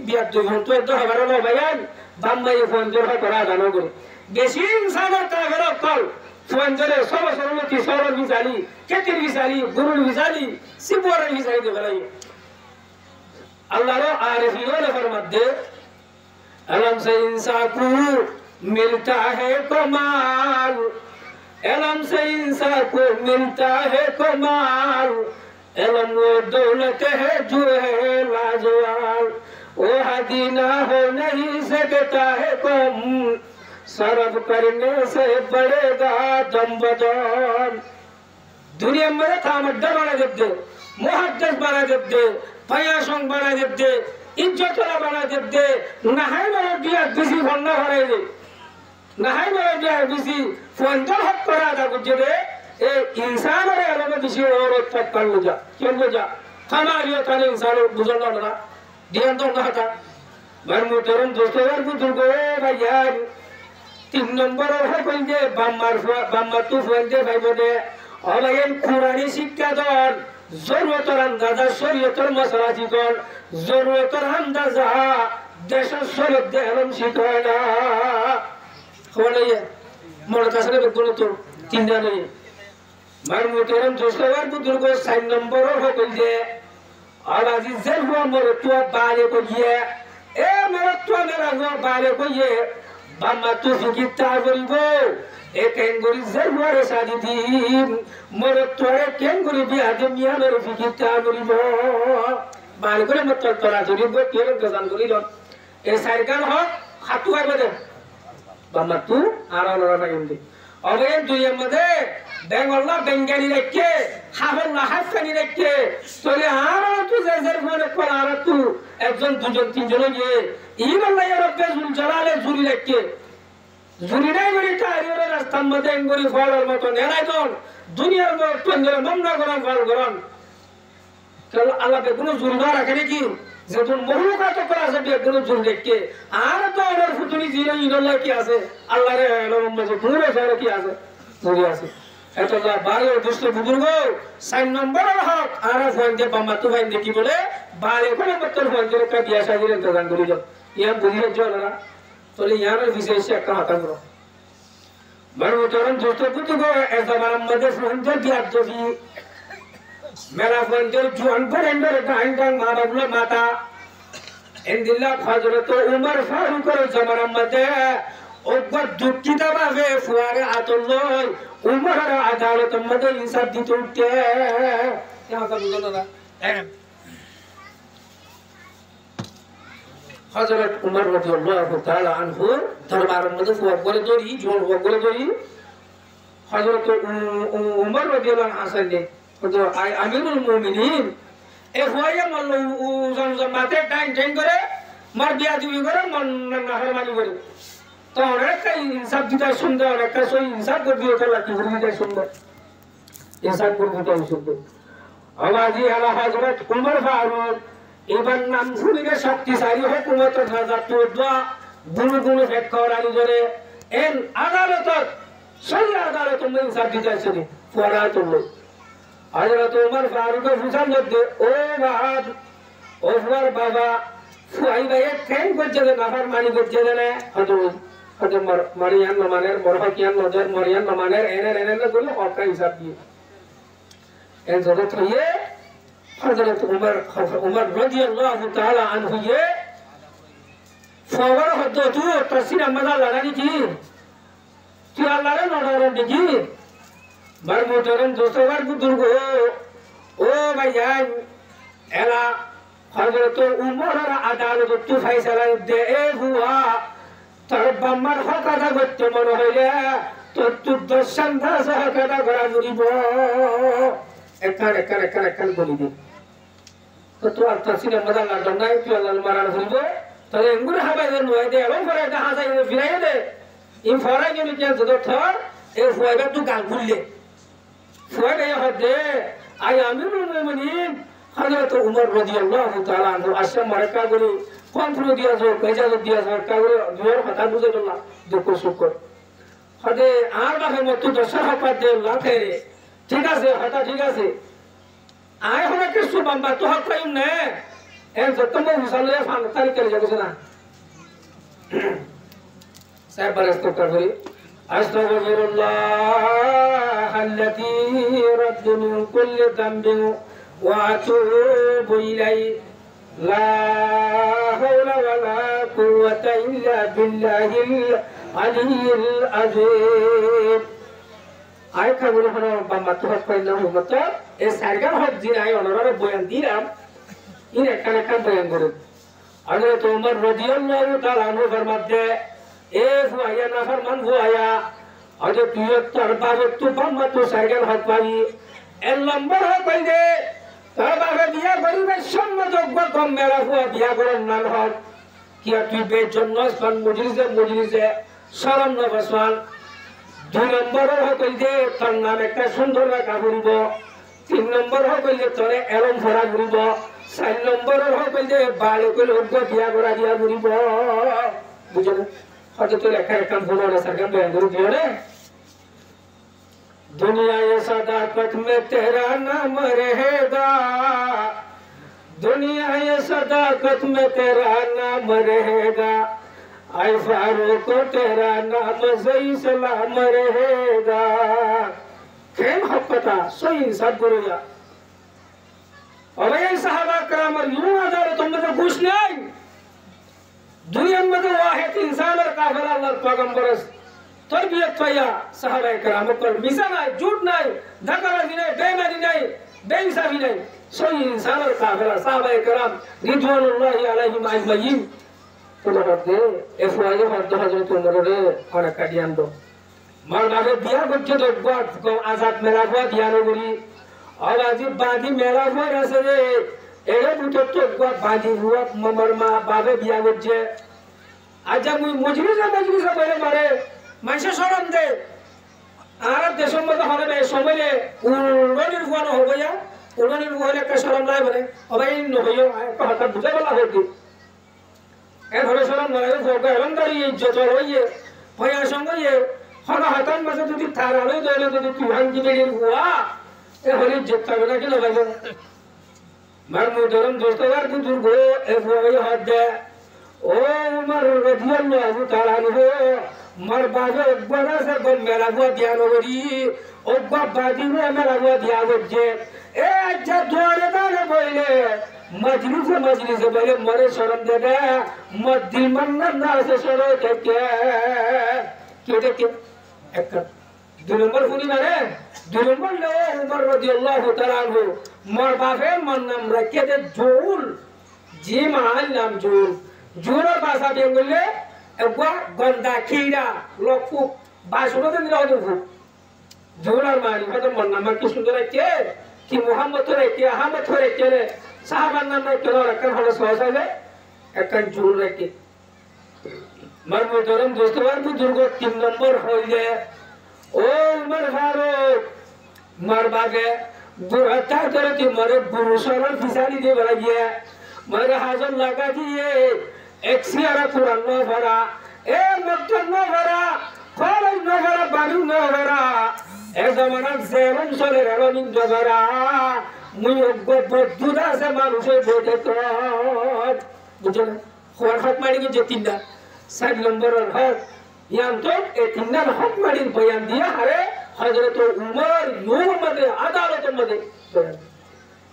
বিয়ার 2 ঘন্টা তো হবার না ভাইয়ান বাম্মাই ফোন জোর করা দানো করে বেশি ইনসানের কাগর কল ফোন জোরে সব সরলতি সরল বিজালি কেতির বিজালি গুরুর বিজালি সিবর বিজালি দেবলাই আল্লাহর আরিফিন ফরমাতে अलम से इंसान को मिलता है कमाल अलम से इंसान को मिलता है कमाल अलम वो दौलत है जो है लाजवाब वो हदीना हो नहीं सकता है कम सरफ करने से बढ़ेगा दम बदन दुनिया में थामड्डा बना देते मुहद्दिस बना देते पयासंग बना देते इज्जतला बना देते नहाय बना दिया किसी बन्ना हराई दे नहाय बना दिया किसी फंदर हक करा था कुछ दे ए इंसान रे अलग किसी और तक कर लो जा क्यों लो जा हमारी थाने इंसान गुजरना ना ध्यान तो कहा था मर मुतरम दोस्तों यार बुजुर्गो भैया 3 नंबर और है कोई दे बाम्मा तू फोन दे भाई बोले और ये कुरानी शिक्षा दौर जरूरतर अंदाजा शरीयतर मसला शिकल जरूरतर अंदाजा देश शरीयत दे इलम शिकला खबर ये मोर कासरे बेगुलो तो 3 दिन नहीं मार मुतरम दोस्तों यार बुजुर्गो 6 नंबर और हो गई दे और आज जेल हुआ मोर तो बाले को ये ए मेरा तो मेरा हुआ बाले को ये बाम्मा तू फिकिता बरिबो एक एंगोरी जरूर शादी थी मोर तोरे केंगोरी भी आदे मिया मेरे फिकिता बरिबो बाले को मत तोरा जोरी बो केरे गजान गोली दो ए सरकार हो हातु आइबे दे बाम्मा तू आरा लरा नागिंदे और ये दुनिया मध्ये बेंगोला बेंगाली रखे हावला हाफनी रखे तोले आरा तू जैसे फोन पर आरा तू একজন দুজন তিনজন গিয়ে ইমাল্লাহ রব্বে জুল জালালে জুরি রাখে জুরি নাই বলি তারিওর রাস্তার মধ্যে এঙ্গরি ফলের মত নেলাই দন দুনিয়ার মত পঞ্জরে মামলা করান ফল করান চল আল্লাহ বে কোনো জুরি না রাখে নাকি যখন মহলুকা তো করা আছে বে কোনো জুরি রাখে আর তো ওর ফুতুনি জিরো ইনাল্লাহ কি আছে আল্লাহর নাম মধ্যে পুরো সারা কি আছে জুরি আছে এত যা বারে দুষ্ট বুজুর্গ 6 নম্বরের হক আর ফোন দে বাম্মা তো ভাই দেখি বলে बाले को मत फोन करे का दिया शादी रे तो गंगुली जब यहां बुझे जो ना तो ले यहां विशेष कहा था करो मर उतरन दोस्तों पुत को ऐसा बार मदद फोन दे दिया तो भी मेरा फोन दे जो अनपढ़ अंदर टाइम टाइम मां बाबूला माता इंदिल्ला हजरत उमर फारूक रे जमाना मते ओबर दुखी दबावे फुआरे आतुल्लाह उमर अदालत मते इंसाफ दिते उठे यहां का बुझो ना हजरत उमर रज़ियल्लाहु ताला अन्हु दरबार में फुआ बोले जोड़ी जोन हुआ बोले जोड़ी हजरत उमर रज़ियल्लाहु हसन ने तो अमीरुल मोमिनीन ए हुआ मल्लो उजन जमाते टाइम टाइम करे मार बिया दिवी करे मन नहरमानी करे तो रे का इंसाफ दिता सुंदर रे का सोई इंसाफ कर दियो कला की दिता सुंदर इंसाफ कर दिता सुंदर आवाजी आला हजरत उमर फारूक এবার নাম শুনিলে শক্তিশালী হুকুমত রাজা তোদা গুণ গুণ ফেক করানি জরে এন আদালতত সেই আদালত ইনসাফ দিতে আসে পড়া তুললো হযরত ওমর ফারুক বুঝান দে ও বাদ ওফর বাবা ফুয়াই ভাই কেন করছে না নাফার মানি করছে না হয়তো হয়তো মারিয়ান মানের বরহাকিয়ান নজর মারিয়ান মানের এনে করে হক হিসাব দিয়ে এন জগৎ হইয়ে हजरत उमर रज़ियल्लाहु ताला अन्हु ये ফওয়ার হতো তু তসির আমাদা লাগানি কি তুই আল্লাহরে নড়ারেন দেখি বার মোটরেন দোস্তবার বুজুর্গ ও ভাইজান এলা হযরত উমরের আদালত তু ফয়সালা দে এ হুয়া তোর বাম্মার হক আদা করতে মনে হইলে তোর তু দর্শন দাস হক আদা করা জুড়িব একান বলি দি তো তুই আর তসির আমাদা লাগান নাই তুই আল্লাহ মারান হইব তাহলে এঙ্গুর হাবাই দে নয় দে এবং পরে একটা হাসাই ফিরাই দে ইন ফরাই গেলি কেন তো থর এ ফুয়াইবা তু গাল খুললে ফুয়াইবা হদে আই আমিরুল মুমিনিন হযরত উমর রাদিয়াল্লাহু তাআলা আনহু আসে মারকা গরি কন্ট্রোল দিয়া জো কইজা দিয়া সরকার গরি দুয়ার কথা বুঝে দিলা দুঃখ সুখ হদে আর বাহে মত দশর হপাত দে লাখেরে ঠিক আছে হতা ঠিক আছে আয় হলে কিছু বাম্বা তো হক পাইম নে এন যত মো হুসালে ফান তারিখ করে যাবে না সাহেব বরস্ত করি আস্তাগফিরুল্লাহ আল্লাযী রাদ্দু মিন কুল্লি যামবিন ওয়া আতুবু ইলাইহি লা হাওলা ওয়ালা কুওয়াতা ইল্লা বিল্লাহিল আলিয়্যিল আযীম আয় খাবুল হলো বাম্বা তো হক পাইলাম মত এ সারগার হক জিন আয় অনরারে বয়ান দিলাম ইন একটা বয়ান করুন হযরত উমর রাদিয়াল্লাহু তাআলা আনহু ফরমাতে এ ফুয়ায়া না ফরমান ফুয়ায়া আজ তুই তোর বাবা তু বাম্মা তু সারগার হক পাই এর নম্বর হক পাই দে তোর বাবা বিয়া করিবে সম্মযোগ্য কম মেলা ফুয়া বিয়া করার নাম হক কি তুই বেজন্য সন মজলিসে শরম না বসমান দুই নম্বর হক দে তোর নাম একটা সুন্দর রাখা ঘুরব তিন নম্বর হক দে তোরে এরম ভরা ঘুরব চার নম্বর হক দে বালকের হক বিয়া করা দিয়া ঘুরব বুঝলে হযরত লেখার কাম বলো না সরকার বয়ান করে দিও রে दुनिया ये सदाकत में तेरा नाम रहेगा दुनिया ये सदाकत में तेरा नाम रहेगा आई फारूक को तेरा नाम सही सलाम रहेगा खेम हक़ता सही इंसान करोगा और ये सहाबा कराम और यूं आदर तुम तो खुश नहीं दुनिया में तो वाहिद इंसान और काफिर अल्लाह पैगंबर तरबियत पाया सहाबा कराम पर मिसा नहीं झूठ नहीं धोखाबाजी नहीं बेईमानी नहीं बेइंसाफी नहीं सही इंसान और काफिर सहाबा कराम रिदवानुल्लाहि अलैहिम अजमईन तो दे एफआई हद हजरत उमर रे और काडियान दो मार बाबे दिया बच्चे तो बात को आजाद मेला हुआ दिया नगरी और आज बादी मेला हुआ रसे रे एरे बुतो तो बादी हुआ ममर मा बाबे दिया बच्चे आज मुई मजलिस पहले मारे मानसे शरम दे আর দেশের মধ্যে হবে না সময়ে উড়নের ফুয়ানো হবে যা উড়নের ফুয়ালে একটা শরম নাই বলে অবাই নহইও একটা হঠাৎ বুঝে বলা হইতি এ ধরে শরম নাই ফোকা এরম দাঁড়িয়ে ইজ্জত হইয়ে ভয়া সঙ্গে হনা হাতান মাঝে যদি থারালে দলে যদি তুই ভাঙ্গি বেরিয়ে ফুয়া এ হলে ইজ্জত থাকবে না কি লাগাইবে মার মুদরম দোস্তবার বুজুর্গ এ ফুয়া হাত দে ও উমর রাদিয়াল্লাহু তাআলা আনহু मर बाजे बड़ा से बन मेरा वो ध्यान होगी ओ बाजी में मेरा वो ध्यान होगे ए अच्छा थोड़े दाने बोले मजलिस से बोले मरे शर्म दे दे मत दिल मन ना से छोड़ो के एक दो नंबर फुनी मारे दो नंबर ले उमर रादियल्लाहु ताआला अन्हु मर बाफे मन नाम रखे दे जोल जी मान नाम जोल जोरा भाषा बेंगले एगवा गंदा खीरा लोकु बासुरो दिन रहदु जोरार मारी हदम नाम की सुंदर के कि मोहम्मद रे के अहमद रे के साहबा नाम के रखन हलो सहसा एकन जोर रे के मर मोदरम दोस्तवार बुजुर्ग 3 नंबर होइले ओ उमर फारूक मर बागे बुरता करती मरे गुरु सरल फिसाली दे बलागिए मरे हाजर लगा दिए एक सियारा कुरान न भरा ए मक्तब न भरा कॉलेज न भरा बालू न भरा ए जमाना जेरम चले रनिंग न भरा मुई बद्दुदा से मानुषे बोले तो बुझो खोर हक मारी की जे तीनदा 7 नंबर हक यान तो ए तीनदा हक मारी बयान दिया अरे हजरत उमर यूं मध्ये अदालत मध्ये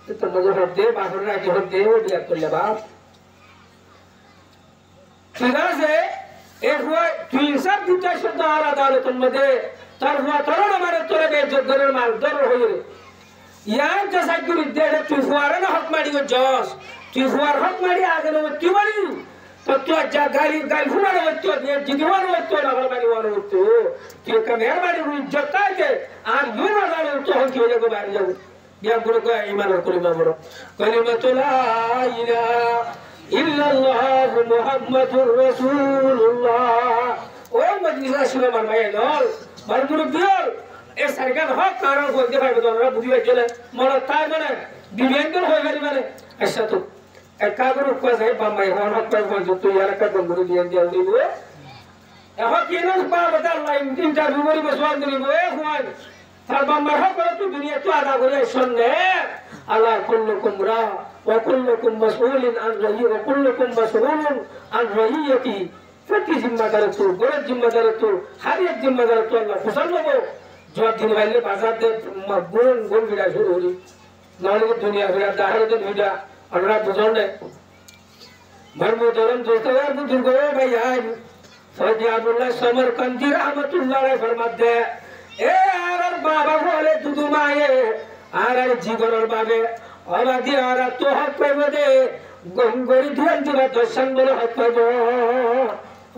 तो मजे हक दे बाहर ना के हक दे वो दिया कर ले बाप ঠিক আছে এক হয় তুই সব দুটা শব্দ আর আদালতের মধ্যে তার হওয়া তোর মানে তোর বেজগরের মাল দর হয়ে ইয়ার যে সাইকুরি দেড়ে তুই ফুয়ারে না হক মারি গো জস তুই ফুয়ার হক মারি আগে না তুই মারি তো তুই যা গালি গালি ফুনারে হতো দে জিদিওয়ার হতো না মারি ওয়ার হতো তুই কামের মারি ইজ্জত কাকে আর ইউর মারি তো হন কি হয়ে গো বাড়ি যাও বিয়া বড় কয় ঈমান করিমা বড় কালিমাতু লা ইলাহা ইল্লাল্লাহ মুহাম্মাদুর রাসূলুল্লাহ ও মজলিসা শুনে মারমাই নল মারগুরু দিও এ সরকার হক কারণ বলতে পারবে তোমরা বুঝি গেলে মনে তাই মানে বিবেকন হয়ে গেল মানে আচ্ছা তো এক কাগর কয় যায় বাম্বাই হন হক পাই বল তুই আর একটা বন্ধু দিয়ে দিয়ে দিব এখন কি না বাবা দা লাইন ইন্টারভিউ করি বসওয়ান দিব এ হুয়ান তার বাম্বার হক করে তুই দুনিয়া তো আদা করে শুননে আলা কুল্লুকুম রা ওয়া কুল্লুকুম মাসউলুন আন রাহি ওয়া কুল্লুকুম মাসউলুন আন রাহিয়াতি প্রতি জিম্মাদার তো বড় জিম্মাদার তো হর এক জিম্মাদার তো আল্লাহ ফুসাল দেব জব দিন ভাইলে বাজার দে গুণ গুণ বিড়া শুরু হলি নালে দুনিয়া বিড়া দাহরে ভিড়া আমরা বুঝন না মরমু দরম দোস্তদার বুজুর্গ ভাই আই সৈয়দ আব্দুল্লাহ সমরকন্দি রহমাতুল্লাহ আলাইহি ফরমাতে এ আর বাবা বলে দুদু মায়ে আর জীবনের বাবে অবাদি আর তো হক পাইব দে গঙ্গরি ধ্যান দিবা দর্শন বলে হক পাইব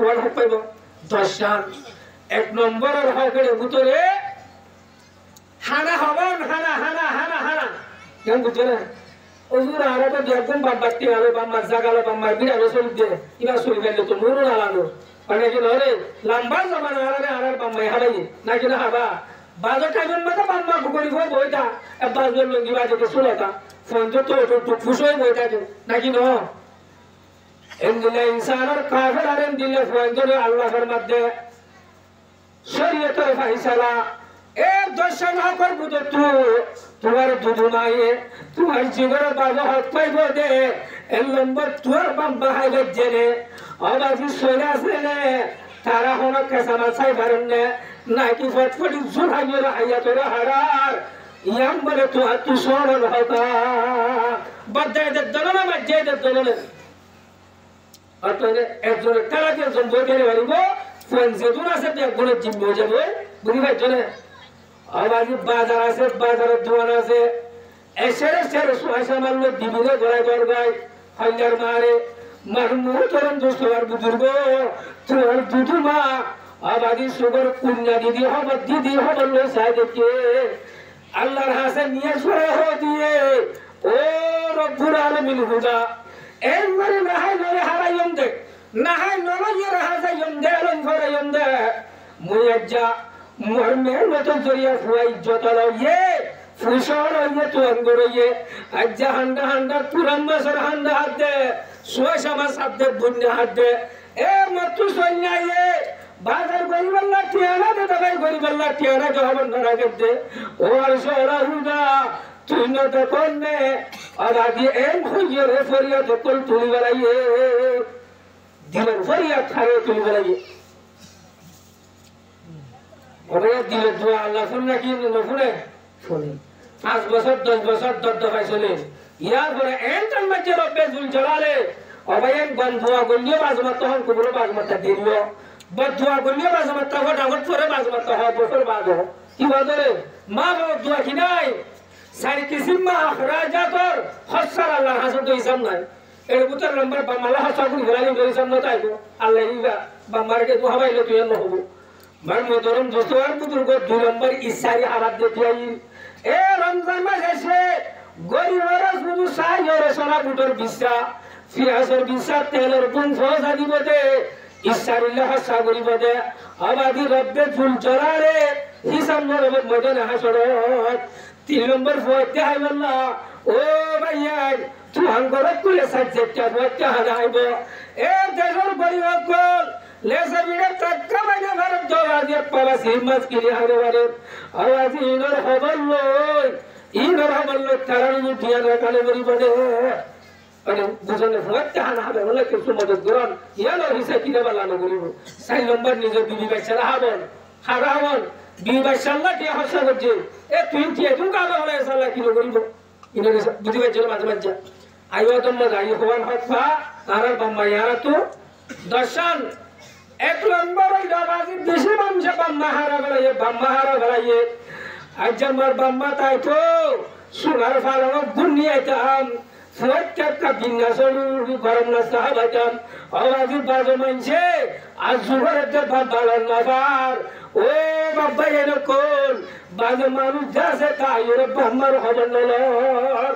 ওর হক পাইব দর্শন এক নম্বরের হকের ভিতরে হানা হবন হানা হানা হানা হানা কেন বুঝে না ওজুর আর তো দেখুন বাবাটি হবে বাম্মা জাগালো বাম্মা বিড়াবে চলি দে ইবা চলি গেলে তো নুরু নালানো মানে কি নরে লম্বা জমানা আর বাম্মা হারাই নাকি না হাবা বাজার টাইমের মতো বাম্মা গরিব হয়ে বইটা বাজার লঙ্গি বাজাতে চলেটা ফোন তো তো খুশ হয়ে বইটা নাকি ন এমদিলে ইনসানের কাফের আর এমদিলে ফোন ধরে আল্লাহর মধ্যে শরীয়তের ফাইসালা এ দর্শন হকর বুঝো তোমার দুধু মায়ে তোমার জীবনের বাবা হক পাইব দে এর নম্বর তোর বাম্বা হাইলে জেনে অবাজি সরে আসলে তারা হলো কেসামা চাই পারেন না নাকি ফটফটি জোর হাইয়ের হাইয়া তোর হারার ইয়াম বলে তো তুই সরল হতা বাদ্দায়দের দলনে মাজ্জায়দের দলনে অর্থাৎ একজনের তালাকে একজন বই কেনে পারিব ফোন যেদুন আছে একজনের জিম্মি হয়ে যাবে বুঝি পাইছ না আবাজি বাজার আছে বাজারের দোকান আছে এসেরে সেরে সুহাসা মারলো দিবিনে গড়াই গড়গাই হইলার মারে মারমু তরম দুষ্টবার বুজুর্গ তোর দুধু মা আবাজি সুগর কুন্যা দিদি হব লো সাই দেখে আল্লাহর হাসে নিয়ে সরে হয়ে দিয়ে ও রব্বুল আলামিন হুদা এই মারে নাহাই নরে হারাইম দে নাহাই নরে ইয়ে হাসাইম দে আলম ফরাইম দে মুয়াজ্জা মরমের মতো জড়িয়া ফুয়াই জতল ইয়ে ফুসর ইয়ে তো অঙ্গর ইয়ে আজ্জা হান্ডা হান্ডা পুরান মাসের হান্ডা হাত দে সোয়াশা মাস হাত দে বুন্য হাত দে এ মতু সন্যা ইয়ে বাজার গরিবাল্লা টিয়ানা দে ভাই গরিবাল্লা টিয়ানা জহাবন ধরা দে ও আর সরা হুদা তুই না তো কোনে আর আদি এম হইয়ে রে ফরিয়া তো কল তুলি বেলাইয়ে দিলের ফরিয়া খারে তুলি বেলাইয়ে ওরে দিলে দোয়া আল্লাহ শুনে কি শুনে শুনে 5 বছর 10 বছর দফায় চলে ইয়ার পরে এনটার মধ্যে রব্বে জুল জলালে অবায়ন গন্ধুয়া গন্ডিও বাজমত তখন কুবুরো বাজমতটা দিল বদুয়া গন্ডিও বাজমতটা ফটাফট পরে বাজমতটা হয় বছর বাজ কি বাদরে মা বাবা দোয়া কি নাই সারি কিসিম মা আখরাজাতর হসার আল্লাহর হাসন তো হিসাব নাই এর বুতার নম্বর বামালা হাসা গুলি ঘরালি তো হিসাব না তাইবো আল্লাহ ইবা বামারকে তো হাবাইলে তুই না হবো মার মতরম দোস্তর বুজুর্গ 2 নম্বর ইসারি হারাত দেখাই এ রমজান মাস এসে গরিবরা শুধু সাইরে সোনা বুটর বিসা ফিরাসের বিসা তেলের বুন ফসা দিব দে ইসারিল্লাহ হাসা গরিব দে আবাদি রব্বে ফুল চলারে হিসাব নরবে মদনে হাসরত 3 নম্বর ফতে হাইবল্লাহ ও ভাইয়া তুই আঙ্গরত কুলে সাজেটা ফতে হারাইব এ দেশর গরিব কল लेसा बिना तक्का मैंने भारत दो आज पावा सीमत के लिए आने वाले आवाज इनर हबल्लो तारण मुठिया रखाले बड़ी बड़े अरे बुझने फगत्ते हाना habe बोले कि सुमद दुरान यालो हिसा किने वाला न गरीब साई नंबर निजे बीबी बादशाह हारावन बीबी बादशाह के हसा करजे ए तुम ती तुम का बोले साला किनो गरीब इने बुझी बादशाह माঝে মাঝে आयो तो मजा आयो होवन हत्वा आरा बम्मा यारा तो দর্শন এক নম্বর হইল বাজি বেশি মানুষে বাম্মা হারা বেড়াইয়ে আজ আমার বাম্মা তাই তো সোনার ফালানো গুন্নি আইতাম প্রত্যেকটা বিন্যাসের গরম না সাহাবাইতাম আওয়াজি বাজে মানছে আজ জুহরের যে বাবালার নাবার ও বাবা এনে কোন বাজে মানুষ যাচ্ছে তাই ওরা বাম্মার হবেন নলর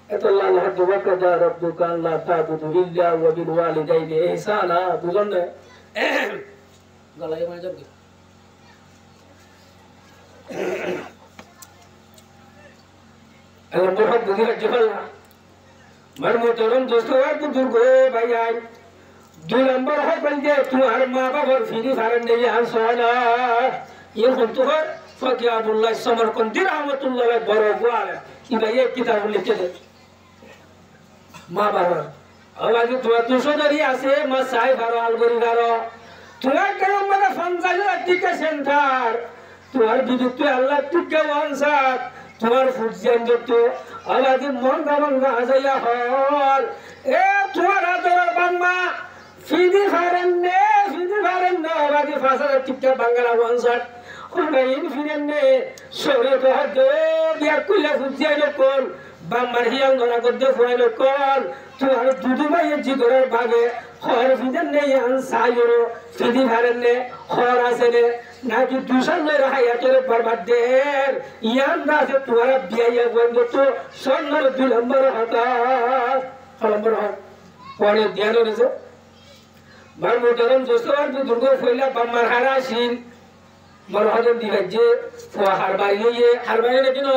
এত আল্লাহ দুবা কাদা রব্বুকা আল্লাহ তা'বুদু ইল্লা ওয়া বিল ওয়ালিদাইনি ইহসানা বুঝুন না গলায় মানে যাবে আল্লাহ বহুত বুঝি রাখতে পারলা মার মোহতরম দোস্তর বুজুর্গ ভাইয়াই দুই নম্বর হয় বলতে তোমার মা বাবার ফিরি ফারেন নেই আনসানা ইয়ে হতো হয় ফকি আবুল্লাহ সমরকন্দি রহমতুল্লাহ বড় গোয়াল কি ভাই এক কিতাব লিখে দে মা বাবা আওয়াজ তোমার দুশোদারি আছে মা সাই ভালো আলগরি ভালো তোমার কেন মানে ফনজাইল টিকা সেন্টার তোমার বিদ্যুৎ আল্লাহ টিকা ওয়ানসার তোমার ফুটজেন যত আওয়াজ মঙ্গা মঙ্গা আজাইয়া হল এ তোমার আদর বাম্মা ফিদি ফারেন নে আওয়াজ ফাসার টিকা বাঙ্গালা ওয়ানসার ওনাইন ফিরেন নে সরে তো হদ বিয়া কুলা ফুটজেন কোন বাম্মার হিয়াল ধরা করতে ফুয়াইল কর তোমার দুদু ভাইয়ের জিগরের ভাগে হর ফিদেন নেই আন সাইরো ফিদি ভারেন নে হর আছে নে নাকি দুসান নে রাহাইয়া তোরে বরবাদ দের ইয়ান না আছে তোমার বিয়াইয়া বন্ধ তো সন্ন্যর দুই নম্বর হতা নম্বর হত পরে ধ্যান রয়েছে বার মোটারম জোস্তবার বুজুর্গ ফইলা বাম্মার হারা আসিন মর হদন দিগাজে ফোয়া হারবাইয়ে নাকি ন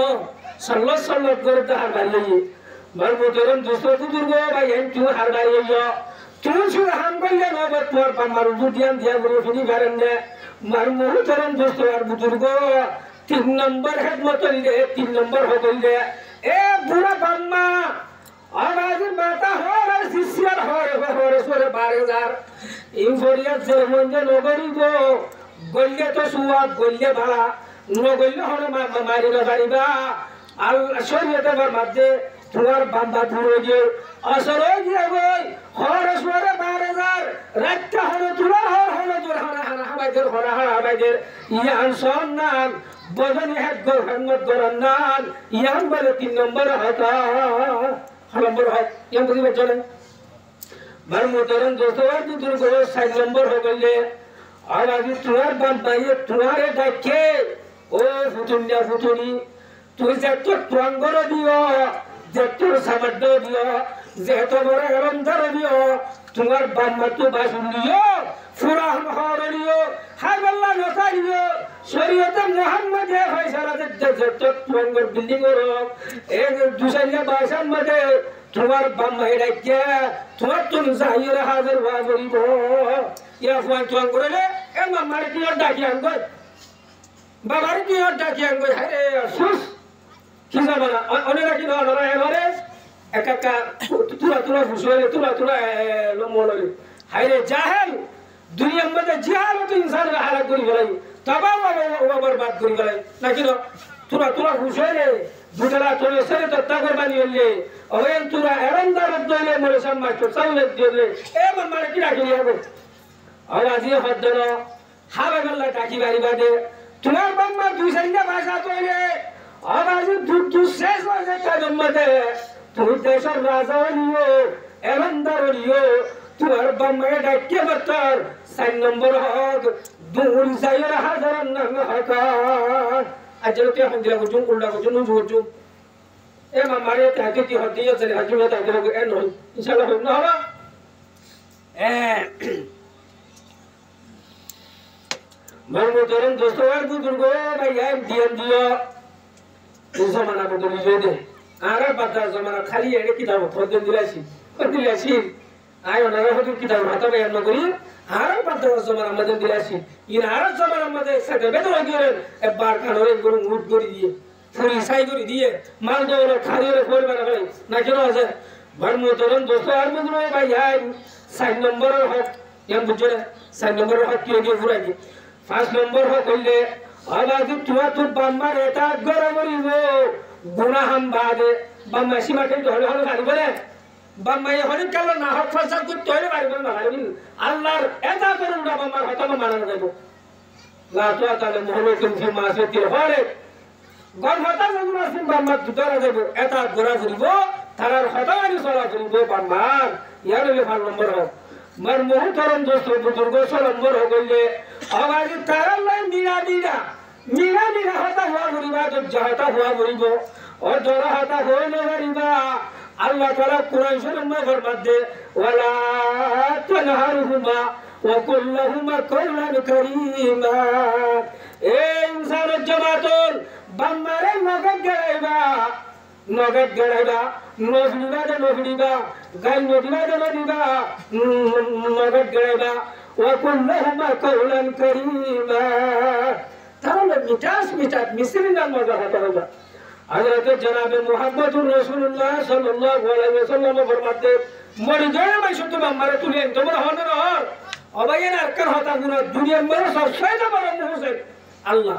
সল্লত করে তো হারবাইয়ে বার মোটারম জোস্তর বুজুর্গ ভাই হেন তুই হারবাইয়ে তুই শুধু হাম করলে নয় তোর বাম্মার উজুদিয়ান দিয়া করে ফিনি পারেন না মার মোহতরম জোস্তবার বুজুর্গ 3 নম্বর হেড মতন দে 3 নম্বর হগল দে এ বুড়া বাম্মা আওয়াজ মাতা হর শিষ্যার হর সরে 12000 ইনফরিয়া জেরমঞ্জে নগরিব গল্লে তো সুয়াদ গল্লে ভাড়া নগল্লে হরে মারি না পারিবা আল শরীয়তে মধ্যে তোমার বান্দা ধরে আসর গিয়ে গই হর সরে 12000 রাতটা হলো তুলা হলো তোর হাবাইদের হাবাইদের ইয়ান সন্নান বদনি হেড গর হন্নত গরন্নান ইয়ান বলে 3 নম্বর হতা নম্বর হয় ইয়ান বুঝিবে চলে বার মোতরন দোস্তবার বুজুর্গ 7 নম্বর হয়ে গেলে আর আজ তোমার বান্দাইয়ে তোমারে ডাকে ও ফুটুনিয়া ফুটুনি তুই যত প্রাঙ্গর দিও যত সামর্থ্য দিও যত বড় অলঙ্কার দিও তোমার বাম্মা তো বাসুলিও ফুরাহন হরিও হাইবাল্লাহ নসারিও শরীয়তে মুহাম্মদে ফয়সালা যত প্রাঙ্গর বিল্ডিং করো এই দুসাইয়া বাসার মধ্যে তোমার বাম্মা ডাকে তোমার তুন জাহির হাজির হওয়া করিব ইয়া ফুয়ান তুয়ান করে এ মামার কি ডাকি আনগই বাবার কি ডাকি আনগই হারে সুস কি জামানা অনেরা কি নরা এবারে একাকা তুরা ফুসলে তুরা লমললে হারে জাহেল দুনিয়ার মধ্যে জিহালত ইনসান হালাক করি গলাই তবা ও বরবাদ করি গলাই নাকি না তুরা ফুসলে বুঝলা তোরে সরে তো তাগর বানি হইলে ওয়েন তুরা এরন্দার দইলে মরে সম্মাষ্ট চাইলে দিলে এ মামার কি ডাকি হবে আওয়াজি হদ্দর হাবা গল্লা ডাকি বাড়ি বাদে তোমার বাম্মা দুই সাইডা ভাষা তৈরে আওয়াজি দুধ শেষ হয়ে কাজম মধ্যে তুমি দেশের রাজা হলিও এরন্দার হলিও তোমার বাম্মা ডাকিয়ে বত্তর 4 নম্বর হক দুর যাইর হাজার নাম হকা আজকে তে হন্দিলা গুজুম উল্লা গুজুম নুজুম এ মামারে তাকে কি হদিয়া চলে হাজুলা তাকে এ নয় ইনশাআল্লাহ হবে না হবে মরমতরম দোস্তবার বুজুর্গ ভাইয়া দিয়ান দিও এই জমানা বদলি দে আর বাদা জমানা খালি এনে কিতাব ফরজন দিলাছি আয় ওনারা হয়তো কিতাব হাতা বেয়ান করি আর বাদা জমানা মধ্যে দিলাছি ইন আর জমানা মধ্যে সাথে বেতন গিয়ে একবার কানরে গরু মুট করে দিয়ে ফুরি সাই করে দিয়ে মাল দেওয়ার খারিয়ে করবে না ভাই না কেন আছে মরমতরম দোস্তবার বুজুর্গ ভাইয়া 4 নম্বরের হক ইয়ান বুঝলে 4 নম্বরের হক কি দিয়ে ফুরাই দি 5 নম্বর হইলে আবাদি তোমার তো বাম্মার এটা গড়া মরিব গুনাহাম বাদে বাম্মা সীমাকে হলে গাড়ি বলে বাম্মাই হলি কাল না হক ফসল কো তৈরি বাড়ি না হারিন আল্লাহর এটা করুন না বাম্মার কথা মানা দেব লা তো তালে মুহলকুম ফি মাসিতিল হরে গন হতা যখন আসিন বাম্মার দুটারা দেব এটা গোরা ফুরিব তারার হতানি চলা ফুরিব বাম্মার ইয়ার হলে ভালো নম্বর হোক মার মুহতরম দোস্ত বুজুর্গ নম্বর হইলে আওয়াজ তারার লাই মিনা হতা হওয়া ফুরিবা তো জাহাতা হওয়া ফুরিব ও জরা হতা হইলে ফুরিবা আল্লাহ তাআলা কুরআন শরীফে ফরমাতে ওয়ালা তানহারহুমা ওয়া কুল লাহুমা কওলান কারীমা এ ইনসান জামাতুল বাম্মারে নগদ গড়াইবা নজরিবা গাই নদিবা নগদ গড়াইবা ওয়া কুল লাহুমা কওলান কারীমা তাহলে মিঠাস মিশ্রি নাম মজা হতে হবে हजरत जनाब मोहम्मद रसूलुल्लाह सल्लल्लाहु अलैहि वसल्लम फरमाते मरि गए भाई शुद्ध हमारे तुले তোমরা হন না আর অবাইন আরকার হতা গুনা দুনিয়া মে সবচেয়ে বড় মুহসিন আল্লাহ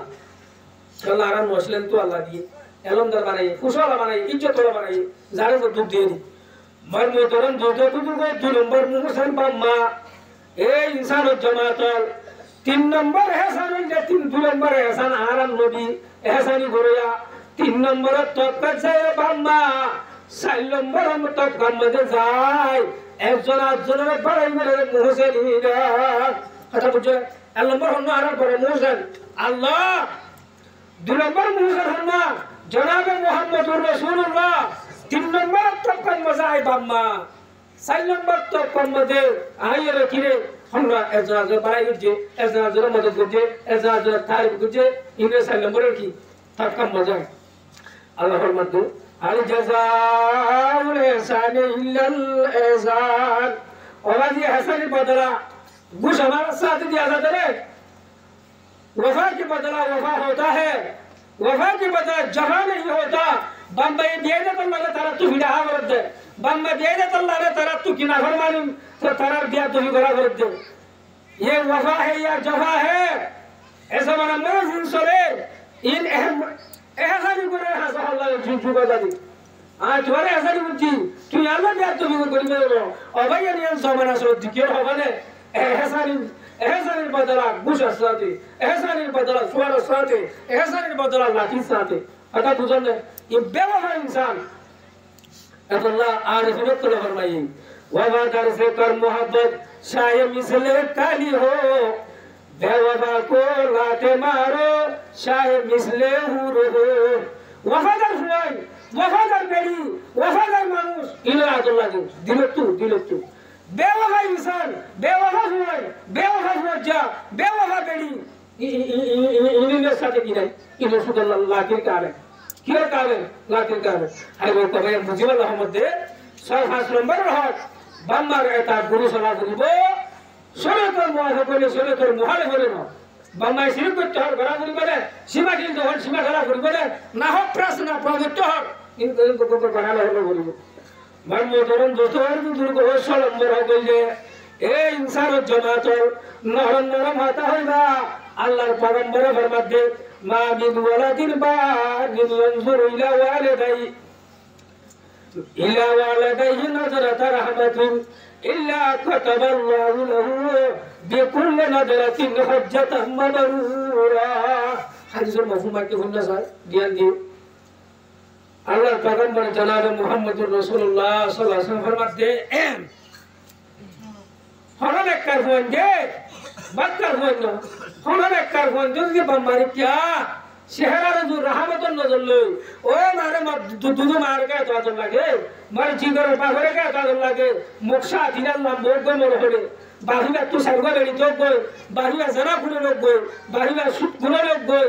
আল্লাহ আর মুসলিম তো আল্লাহ দিয়ে এলমদার বানাই কুশলা বানাই ইজ্জতওয়ালা বানাই যারে দুধ দিয়ে দি মার মোহতরম দুধ দুই নম্বর মুহসিন বাম্মা এই ইনসানুল জামাতাল 3 নম্বর ihsan যে 2 নম্বর ihsan আরাম নবী ihsani গরিয়া 3 নম্বর তককা চাই বাম্মা 4 নম্বর তককা মধ্যে যায় একজন আরেকজনের বাড়াই মেরে মুহসিনিনা কথা বুঝছো 1 নম্বর হলো আর বড় মুহসিন আল্লাহ 2 নম্বর মুহসিন হলো জনাবে মুহাম্মদুর রাসূলুল্লাহ 3 নম্বর তককা মজাই বাম্মা 4 নম্বর তককা মধ্যে আইরে কিরে আমরা একজন বাড়াই গেছে একজন মদদ করছে একজন তারিফ করছে ইংরেজ 4 নম্বরের কি তককা মজাই আল্লাহর মধ্যে আল জাযাউল ইহসানি ইল্লাল ইহসান ওয়াজি হাসানি বদলা गुश हमारा साथ दिया जाता है वफा के बदला वफा होता है वफा के बदला जहां नहीं होता बम्बई दिए तो अल्लाह ताला तू हिड़ा करत दे बम्बई दिए तो अल्लाह ताला तू किना फरमानी तो तारा दिया तू ही करा करत दे ये वफा है या जफा है ऐसा माना मौजूद सरे इन अहम ऐसा नहीं करे हसा अल्लाह झूठू बता दी आज तुम्हारे ऐसा नहीं बुझी तू अल्लाह दिया तू ही करी मेरे और भाई ये नियम सामना सो दिक्कत होने एहसानी बदला गुश साथे एहसानी बदला सुवार साथे एहसानी बदला लाठी साथे अता तुझन ये बेवफा इंसान अल्लाह आरिफिन तो फरमाई वफादार से कर मोहब्बत शाये मिसले काली हो बेवफा को लाते मारो शाये मिसले हुर हो वफादार हुआई वफादार बेड़ी वफादार मानुष इला अल्लाह दिल तू बेवफा इंसान बेवफा हुआई बेवफा वजह बेवफा बेड़ी इन्हीं साथे की नहीं इन्हें सुध लाकिर कारे क्या कारे लाकिर कारे है वो कभी मुझे रहमत दे 5 नंबर रहा बम्मा रहता गुरु सलाह करीबो सोने कर मुहाले बोले ना बम्मा सिर्फ को तोहर बड़ा गुरु बोले सीमा की तो सीमा खला गुरु बोले ना हो प्रश्न प्रभु तोहर इनको को बना लो गुरु मन मोहतरम दोस्तों बुजुर्ग हो নম্বর হইলে এই ইনসানের জামাতুল নরম হতা হইবা আল্লাহর পয়গম্বরে ফরমাতে মা মিন ওয়ালাদিন বাদিন ইয়ানজুরু ইলা ওয়ালাদাইহি নজরাত রাহমাতিন ইল্লা কাতাবাল্লাহু লাহু বিকুল্লি নজরাতিন হুজ্জাতাম মাবরুরা হাদিসের মফহুম কি বলনা স্যার ধ্যান দিও अल्लाह पैगंबर जनाब मुहम्मद रसूलुल्लाह सल्लल्लाहु अलैहि वसल्लम फरमाते हैं हमारे कर होंगे बात कर होंगे हमारे कर होंगे कि बम्बारी क्या शहरा जो रहमत नजर लो ओ मारे दूध मार के तो लगे मारे जिगर पाखरे के तो लगे मोक्षा दिना लंबो गो मोर होले बाहुला तू सरगा बेड़ी तो गो बाहुला जरा खुले लोग गो बाहुला सुत खुले लोग गो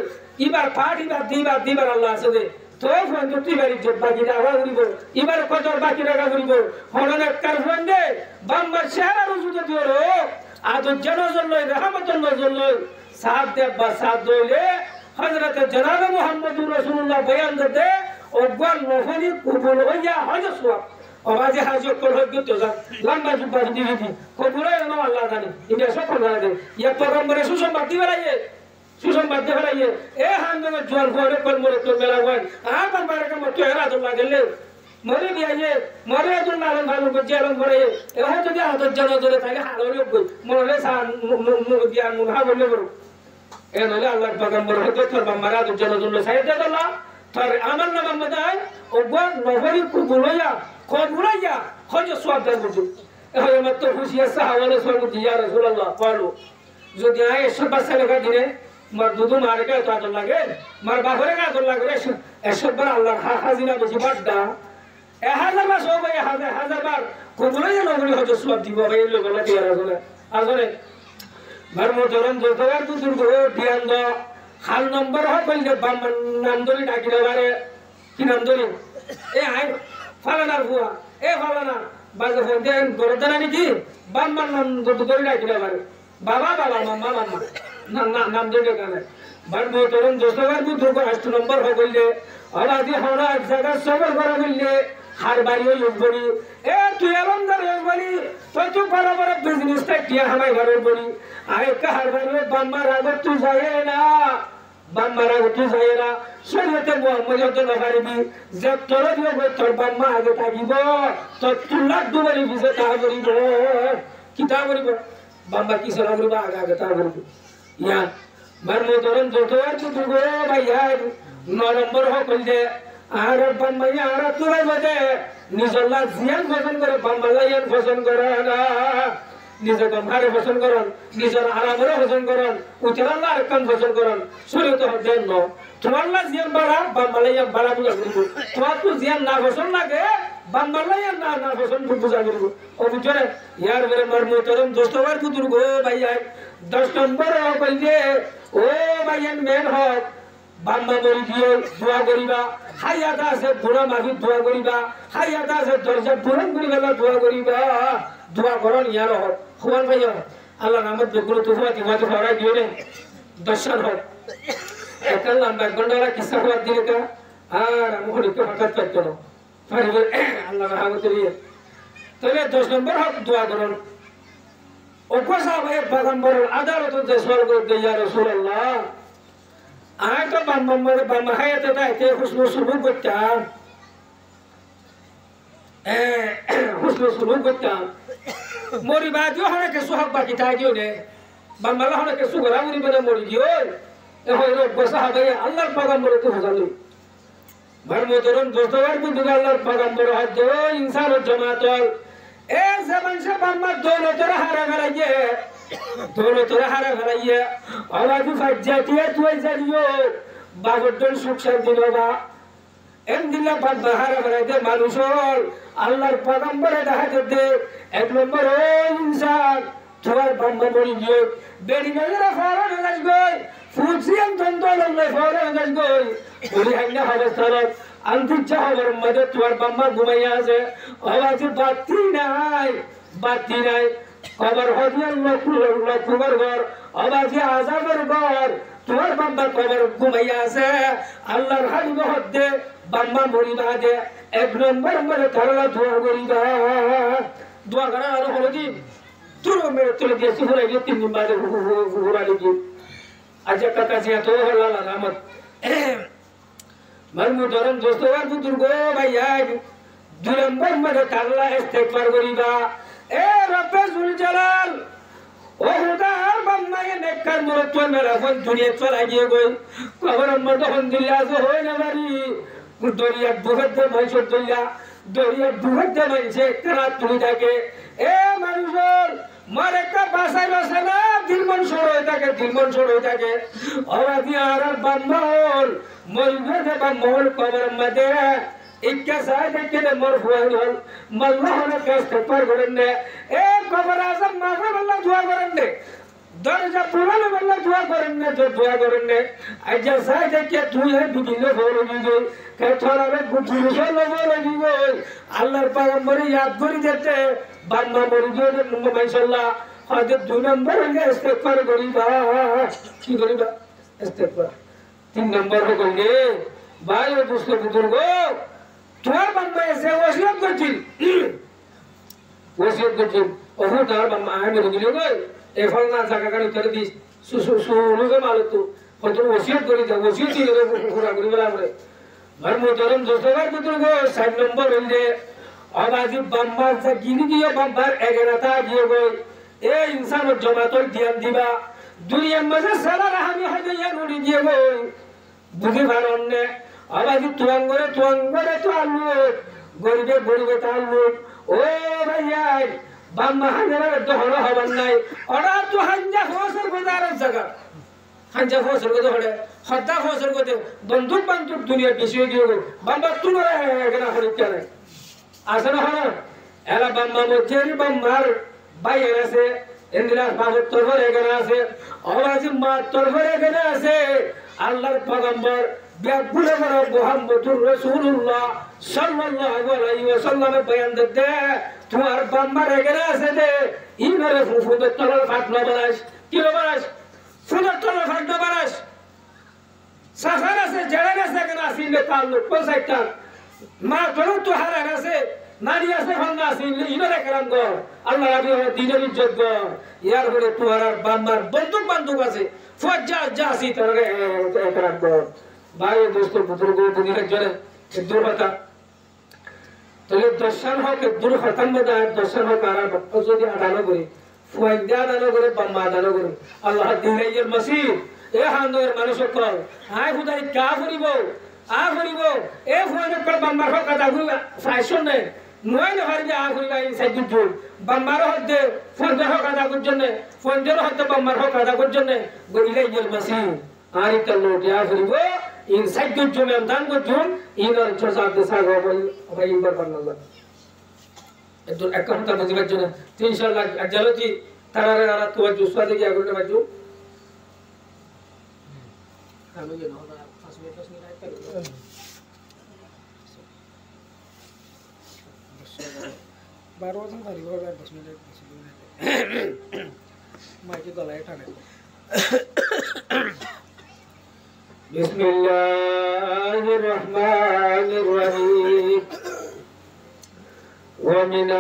इबार पार्टी बार दीबार अल्लाह से दे तो फोन जुटी बारी जब बाकी रागा गुरीबो इबार कजर बाकी रागा गुरीबो होने कर फोन दे बम्बर शहरा रुजु दे दियो आज जनजन लय रहमतन नजर लय साथ दे साथ दोले हजरत जनाब मुहम्मद रसूलुल्लाह बयान दे और गन नफली कबूल होया हजसवा और आज हाजो कर हो गयो जा लंबा जुबा दी कबूल है ना अल्लाह जाने इंडिया सब कर दे ये पैगंबर सुसंबाद दिवालाये सुसंबाद दिवालाये ए हां में ज्वार घोरे पर मोरे तो मेला वन आ पर बारे का मत हेरा तो लागले মরে দিয়ে মরে তো লালন পালন করছে এরকম করে এখন যদি হাতের জন্য ধরে তাহলে হারলে মনে দিয়া মুহা বললে বড় এ নইলে আল্লাহ পয়গম্বর হতে তোর বাম্মারা হাতের জন্য ধরলে সাইডে দিলা তোর আমার নাম আমাদের ওগন নহরি কুবুলাইয়া কবুলাইয়া হজে সওয়াব দেন বুঝু এখন আমার তো খুশি আছে হাওয়ালে সওয়াব দিয়া রাসূলুল্লাহ বলো যদি আয় 100 বাচ্চা লেখা দিনে মার দুধু মারে কে তো আদর লাগে মার বাপরে কে আদর লাগে 100 বার আল্লাহ হাজিরা বেশি বাড়দা 1000 বার সব 1000 বার কবুলাইয়া নহরি হজে সওয়াব দিব ভাই লোক বলে দিয়া রাসূল আসলে মার মোহতরম যতবার তো দুর্গ ধ্যান দাও হাল নম্বর হয় কইলে বাম্মান নাম ধরে ডাকি দেবারে কি নাম ধরে এ আই ফালানার বুয়া এ ফালানা বাজে ফোন দেন গরদানা নাকি বাম্মান নাম ধরে ডাকি দেবারে বাবা বাবা মাম্মা মাম্মা না নাম ধরে কেন বার মোহতরম যতবার তো দুর্গ 8 নম্বর হয় কইলে আলাদি হাওড়া এক জায়গা সবর করা কইলে হার বাড়ি হই বলি এ তুই আলমদার হই বলি তুই বরাবর বিজনেসটা টিয়া হামাই ঘরের বলি আয় কা হার বাড়ি বাম্মার আগে তুই যায় না বাম্মার আগে তুই যায় না শরীয়তে মুহাম্মদ তো নবারিবি যে তোর দিও তোর বাম্মা আগে থাকিব তোর 2 লাখ দুবারি বিজে তা করিব কিতা করিব বাম্মা কি সরা করিব আগে আগে তা করিব ইয়া বার মোহতরম যতবার তো দুগো ভাইয়া 9 নম্বর হকল দে আর বাম্মাইয়া আর তোরাই বদে নিজল্লা জিয়ান পছন্দ করে বাম্মালাইয়ান পছন্দ করে না নিজে গম্ভারে পছন্দ করেন নিজের আরামরে পছন্দ করেন উচরাল্লা আরেকখান পছন্দ করেন শরীয়তে হদেন ন তোমারলা জিয়ান বাড়া বাম্মালাইয়ান বাড়া বুঝা করিব তোমার তো জিয়ান না পছন্দ লাগে বাম্মালাইয়ান না না পছন্দ বুঝা করিব ও বুঝরে ইয়ার বেরে মার মোহতরম দোস্তবার কুতুর গো ভাইয়া 10 নম্বর কইলে ও ভাইয়ান মেন হক বাম্মা মরি দিয়ে দোয়া করিবা হায়াত আছে বুড়া মাফি দোয়া করিবা হায়াত আছে দরজা পূরণ করিবা দোয়া করিবা দোয়া করন ইয়ার হক খুয়ান ভাইয়া আল্লাহ নামত যেগুলো তো হুয়াতি হুয়াতি হরাই দিয়ে রে দর্শন হোক একাল নাম্বার গন্ডারা কিসা হওয়া দিয়ে কা আর মুখলিকে হঠাৎ পাইতো না পারিবে আল্লাহ রহমত দিয়ে তবে 10 নম্বর হক দোয়া করন ওকো সাহেব পয়গম্বর আদালত যে স্বর্গ দিয়া রাসূলুল্লাহ আয় তো বাম্মা হায়াতে তাইতে হুসনু সুলুক করতাম হুসনু সুলুক করতাম মরিবা দিও হনাকে সুহাগ বাকি থাকিও নে বাম্মালা হনাকে সুগরা মরিবে না মরি দিও এ হইলো সাহাবাই আল্লাহর পয়গম্বর তো হজালু বার মোহতরম দোস্তবার কিন্তু আল্লাহর পয়গম্বর হজ ইনসানের জামাতল এ zaman se বাম্মা দৌলতরা হারা ফেলাইয়ে দৌলতরা হারা ফেলাইয়ে আলাদু ফাজ্জাতিয়া তুই জানিও বাগদল সুখ শান্তি বাবা এমদিল্লা বাম্মা হারা ফেলাইতে মানুষর আল্লাহর পয়গম্বরে দেখাতে দে 1 নম্বর ও ইনসান তোমার বাম্মা মরি গিয়ে বেড়ি নজরা ফরন গাছ গই ফুজিয়ান তন্দল ফরন গাছ গই বলি হাইনা হাবস্তারত আন্তিচ্ছা হবার মধ্যে তোমার বাম্মা ঘুমাইয়া আছে আওয়াজে বাতি নাই কবর হদিয়ার লক্ষ্মর ঘর আওয়াজে আজাবের ঘর তোমার বাম্মা কবর ঘুমাইয়া আছে আল্লাহর হাবিব হদ্দে বাম্মা মরিবা দে 1 নম্বর মরে তারা দোয়া করিবা দোয়া করা আর হলো কি তুরো মেরে তুলে দিয়েছি ঘুরাই গিয়ে 3 দিন বাদে ঘুরালি গিয়ে আজ কাকা জিয়া তো হলো আলামত মরমু ধরম দোস্তবার বুতুর গো ভাইয়া 2 নম্বর মরে তাল্লা ইস্তেগফার করিবা এ রব্বে জুল জালাল ও খোদা বাম্মায়ে নেককার মুরত মেরা ফোন দুনিয়া চলা গিয়ে গই কবর মত হন দিল্লা যে হই না বাড়ি দরিয়া দুহতে মাইছে দরিয়া দুহতে মাইছে কারা তুলি থাকে এ মানুষর মারে কা বাসাই বাসানা দিলমন সরো থাকে আওয়াজি আর বাম্মার মলবে বাম্মার কবর মধ্যে ইক্কা সাইড কেনে মরফুল মাল্লাহনে কাস্ত পার করেন এ কবর আজম মাফা আল্লাহ দোয়া করেন দরজা পুরানো আল্লাহ দোয়া করেন আজা সাইড কে তুই হে বিদিলে ফলো দিবে কে থরারে গুটির ফলো দিবে আল্লাহর পয়গম্বর ইয়াদ করি যেতে বান্দা মরি গেলে মাশাআল্লাহ হযরত 2 নম্বর হলে ইস্তেগফার করিবা কি করিবা ইস্তেগফার 3 নম্বর হলে ভাই ও দুষ্ট বুজুর্গ তোমার বান্দা এসে ওসিয়ত করছিল ওহো তার বান্দা আমি গিয়ে গই এ ফলনা জায়গা করে উত্তর দিস সুলুকে মালতো হয়তো ওসিয়ত করি যা ওসিয়ত ছিল পুরা করি বলা আমরা আর মোহতরম দোস্তবার বুজুর্গ 7 নম্বর হইলে আবাজি বাম্মার যা গিনি দিয়ে বাম্বার এগেরাতা দিয়ে গই এ ইনসানের জমাতল ধ্যান দিবা দুনিয়ার মাঝে সারা রাহামি হবে ইয়া নড়ি দিয়ে গই বুঝি পারন নে আবাজি তুয়াঙ্গরে তো আলু গরিবে তো আলু ও ভাইয়া বাম্মা হাজার দহর হবার নাই ওরা তো হাঞ্জা ফসল বাজারের জায়গা হাঞ্জা ফসল কত হড়ে হদ্দা ফসল কত বন্দুক দুনিয়ার বেশি হয়ে গেল বাম্মা তুলরে এখানে হরিতে নাই আসলে হলো এরা বাম্মা মধ্যে বাম্মার বাইরে আছে ইন্দিরাস বাবুর তরফর এখানে আছে আওয়াজি মার তরফর এখানে আছে আল্লাহর পয়গম্বর বিয়াগুলো বড় মুহাম্মদুর রাসূলুল্লাহ সাল্লাল্লাহু আলাইহি ওয়াসাল্লাম বয়ান দিতে তোমার বাম্মার এখানে আছে যে ইনরে ফুফুদের তরফ ফাটনা বানাস কি বানাস ফুলের তরফ ফাটনা বানাস সাফার আছে জড়া আছে এখানে আসিলে তাল্লুক কোন সাইডটা মা তোর তো হারা আছে নারী আছে ভাঙা আছে ইনরে কালাম গো আল্লাহ রাবি দিনের ইজ্জত গো ইয়ার পরে তোমার বাম্মার বন্দুক আছে ফজ্জা জাসি তরে একরাম গো ভাই দোস্ত বুজুর্গ বুঝিলে জরে দুর্বতা তাহলে দর্শন হোক দুর্ঘটন মধ্যে দর্শন হোক আর যদি আদানো করে ফুয়াইন্দা আদানো করে বাম্মা আদানো করে আল্লাহ দিনের মসির এ হান্দের মানুষ কল আয় খুদাই কা করিব এ ফুয়াইনে কল বাম্মার হোক আদা করি ফাইশন নেই নয় না পারবে আ করিবা এই সাইড জুল বাম্মার হদ্দে ফুয়াইন্দা হোক আদা করার জন্য ফুয়াইন্দার হদ্দে বাম্মার হোক আদা করার জন্য গরিলে ইয়ের মসির আর এটা লোট ইয়া করিব in side good jum am dan good jum in or chosa de sa go bhai imbar banna ba edor account ta bujibar jonne inshallah ajaloti tarare ara to juswa de gya gorne baju ami je no 5 minute kar baro jan kari go 10 minute mai ke galay thane بسم الله الرحمن الرحيم ومن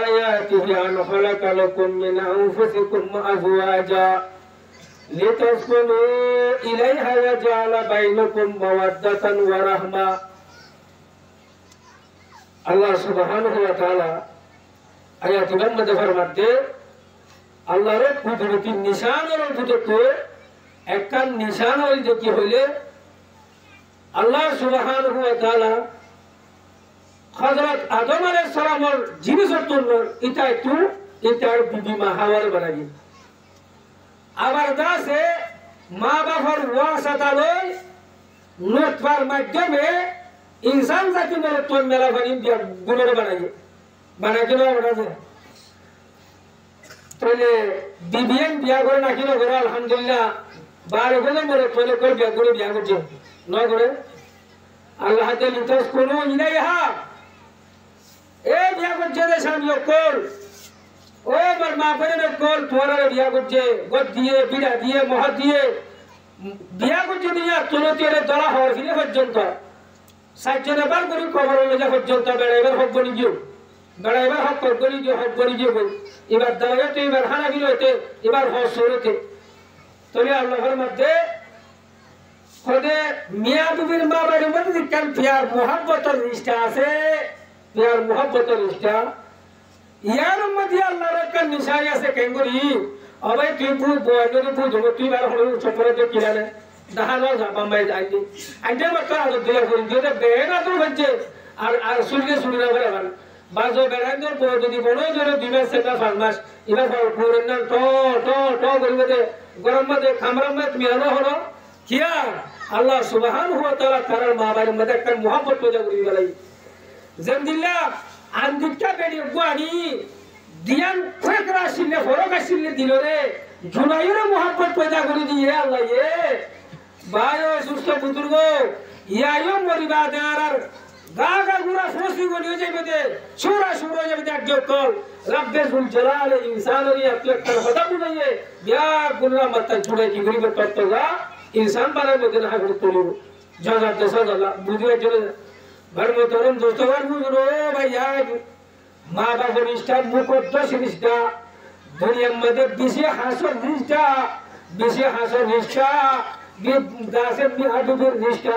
آياته أن خلق لكم من أنفسكم أزواجا لتسكنوا إليها وجعل بينكم مودة ورحمة الله سبحانه وتعالى آيات محمد فرماتے الله رب قدرت النشان اور একখান নিশান হইল কি হইলে আল্লাহ সুবহানাহু ওয়া তাআলা হযরত আদম আলাইহিস সালামের জীবজন্তু এটার বিবি মা হাওয়ার বানাই আবার দাসে মা বাবার ওয়াসাতা লই নতফার মাধ্যমে ইনসান জাতির তোর মেলা বানি দিয়া গুণের বানাই কেন বানাছে তাহলে বিবিএন বিয়া করে নাকি না করে আলহামদুলিল্লাহ বারে বলে মরে তোলে কল বিয়া করে বিয়া করছে নয় করে আল্লাহ তাআলা লিতাস কোন ইলাইহা এ বিয়া করছে রে সামিও কল ও আমার মা করে না কল তোরা বিয়া করছে গদ দিয়ে বিড়া দিয়ে মহ দিয়ে বিয়া করছে দিয়া তোলে তোরে দলা হওয়ার ফিরে পর্যন্ত সাইজনে বার করে কবর লজা পর্যন্ত বেড়াইবার হক বনি গিয়ে বেড়াইবার হক করি গিয়ে এবার দাওয়াতে এবার হানাবিলতে এবার হসরতে তবে আল্লাহর মধ্যে খোদে মিয়া বিবির মা বাড়ির মধ্যে কাল প্যার মোহাব্বতের রিশতা আছে প্যার মোহাব্বতের রিশতা ইয়ার মধ্যে আল্লাহর একটা নিশাই আছে কেঙ্গরি অবাই তুই বয়নের বুঝবো তুই বার হলো চপরতে কিরানে দাহানো বাম্বাই যাইনি আইতে মত আলো দিলা করি দিয়ে বেনা তো হচ্ছে আর সুলকে সুলিরা করে আবার বাজো বেড়াইন্দর পর যদি বড় জোরে 2 মাস 4 মাস এবার পুরন না ট করিবে দে গরম মধ্যে খামরাম মত মিয়ানো হলো কিয়া আল্লাহ সুবহানাহু ওয়া তাআলা তার মা বাড়ির মধ্যে একটা মোহাব্বত পয়দা করি বলাই জানদিল্লাহ আন্দিকা বেড়ি গুয়ানি দিয়ান ফেকরা শিলে ফরকা শিলে দিলরে জুনাইর মোহাব্বত পয়দা করি দিয়ে আল্লাহ এ বায়ো সুস্থ বুজুর্গ ইয়ায়ো মরিবা দেয়ার গাগা গুরা ফসি গনিয়ে যাবে দে সুরা যাবে দে একজন কল রব্বে জুল জালাল ইনসানরি আকলাকাল হদা বুঝাইয়ে ইয়া গুনা মাতা ছুড়ে কি গরিব তত্ত্বগা ইনসান বানাই মধ্যে না করে তুলিব জানা দশা জালা বুঝিয়ে চলে ঘর মোহতরম দোস্তগণ বুজুর্গ ভাইয়া মা বাবার নিষ্ঠা মুকদ্দস নিষ্ঠা দুনিয়ার মধ্যে বেশি হাসর নিষ্ঠা দাসের বিহাদুবের নিষ্ঠা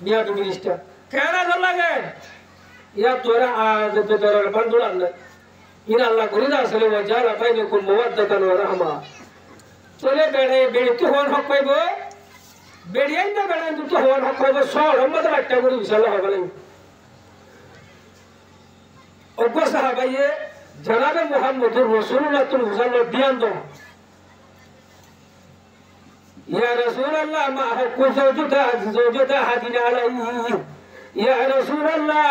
মিয়া তুমি জিনিসটা কেন আদর লাগে ইয়া তোরা আজ তো তোরা বন্ধুরা না ইন আল্লাহ করি না আসলে ওয়াজারা বাইনাকুম মাওয়াদাতান ওয়া রাহমা তোরে বেড়ে তো হন হক পাইবো বেড়িয়াই না বেড়ে তো হন হক পাইবো সর আমরা তো একটা করি ইনশাআল্লাহ হবে না ওগো সাহাবায়ে জনাবে মুহাম্মদুর রাসূলুল্লাহ সাল্লাল্লাহু দিয়ান দাও ইয়া রাসূলুল্লাহ মা হুকু যাওজুতা হাদিন আলাইহি ইয়া রাসূলুল্লাহ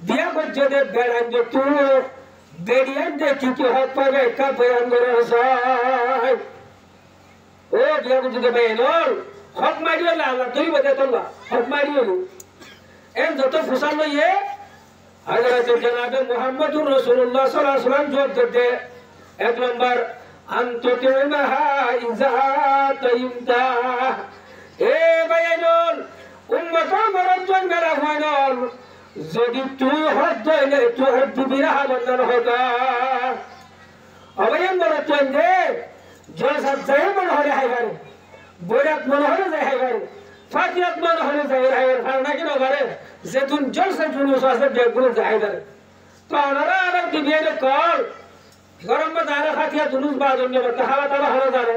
দিয়া গজে বেড়ান যে তুই বেড়িয়ান যে কি হক পাবে কা বয়ান করছাই ও দিয়া গজে বেনল হক মারিও না আল্লাহ তুই বদে তোলা হক মারিও এন যত ফুসাল লইয়ে হযরত জনাবে মুহাম্মদুর রাসূলুল্লাহ সাল্লাল্লাহু আলাইহি ওয়াসাল্লাম জোর দে এক নম্বর আনতুতিমাহা ইজা তাইমতা এ বায়ানুল উম্মত মরজন মেরা হয়নল যদি তুই হদ দইলে তুই হদ বিরাহ বন্ধন হোগা অবয়ম মরজন দে জলসা যায় মন হলে হাইবারে বৈরাত মন হলে যায় হাইবারে ফাতিহাত মন হলে যায় হাইবারে ফারনা কি না বারে যেতুন জলসা জুলুস আছে বেগুলো যায় হাইবারে তো ওনারা আর দিবিয়ে কল গরম বাজারে ফাতিহা জুলুস বাজন্য তাহাবা তারা হলো জানে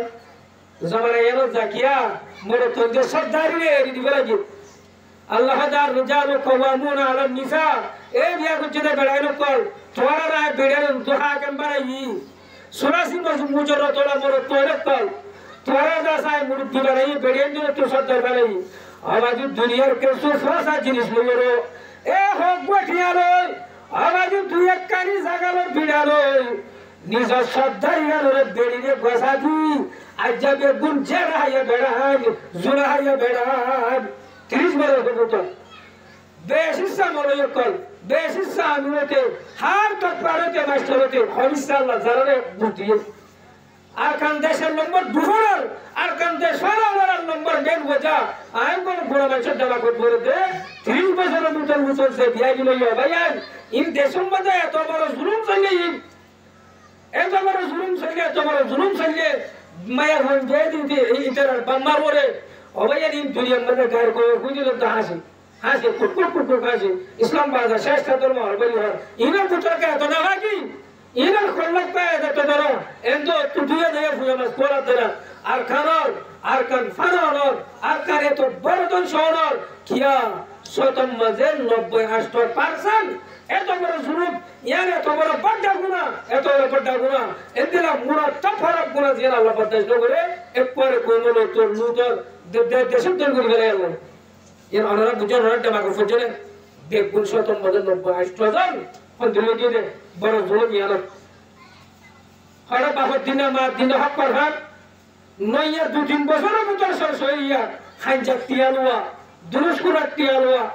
জমানা এলো জাকিয়া মোরে তঞ্জে সরদারি রে দিবে লাগি আল্লাহ দার রিজালু কওয়ামুনা আলা নিসা এ বিয়া কুচে বেড়াইলো কল তোরা রায় বেড়াইলো দোহা কেন বাড়াই সুরাসি মুজর তোলা মোরে তোরে কল তোরা দাসায় মুড়ি বাড়াই বেড়াই দিলে তো সরদার বাড়াই আবাজ দুনিয়ার কেসু ফসা জিনিস লইরো এ হক বঠিয়া লই আবাজ দুই এক কানি জাগালো বিড়ালো নিজ সরদারি আলোরে বেড়িরে বসা দি আজ যাবে গুণ জেরা হাইয়া বেড়ান জোড়া হাইয়া বেড়ান 30 বছর কবুতর বেশি সামনে কল বেশি সামনেতে হার তক পারতে মাস্টারতে ইনশাআল্লাহ জারারে বুঝিয়ে আর কান দেশের নম্বর দুহর আর কান দেশের নম্বর মেন বোঝা আইন কোন বড় মানুষের দাবা করতে বলে দে 30 বছরের মুতল মুতল সে বিয়া দিল ভাইয়ান ইন দেশম বাজে এত বড় জুলুম চলে এত বড় জুলুম চলে মায়া হন যে দিতে ইতার বাম্মার ওরে অবয়ান ইন দুনিয়ার মধ্যে গায়ের করে বুঝিল তো হাসি কুকুর হাসি ইসলাম বাজার শেষটা ধর্ম হরবলি হর ইনার পুত্রকে এত না কি ইনার খল্লাক পায় এত ধরো এত তুটিয়ে দেয় ফুয়ে মাস কোলা ধরা আর খানর আর কান ফানর আর কান এত বড়জন শহর কিয়া শতম মাঝে 90-80% এত বড় জুলুম ইয়ার এত বড় বড় গুনাহ এদিলা মুরা তফরক গুনাহ জিয়া আল্লাহ বরদাশত করে একবারে কোন লোক তোর লুতর দেশম তোর করে গেল আল্লাহ এর অনারা বুঝার রাতে মাগো ফুজলে বেগুন শতম মাঝে 90-80% কোন দিলে দিয়ে বড় জুলুম ইয়ার হড়া বাপর দিনে হক করহাত নইয়া 2-3 বছরের ভিতর সরসইয়া খানজাক তিয়ালুয়া দুরুসকুরাত তিয়ালুয়া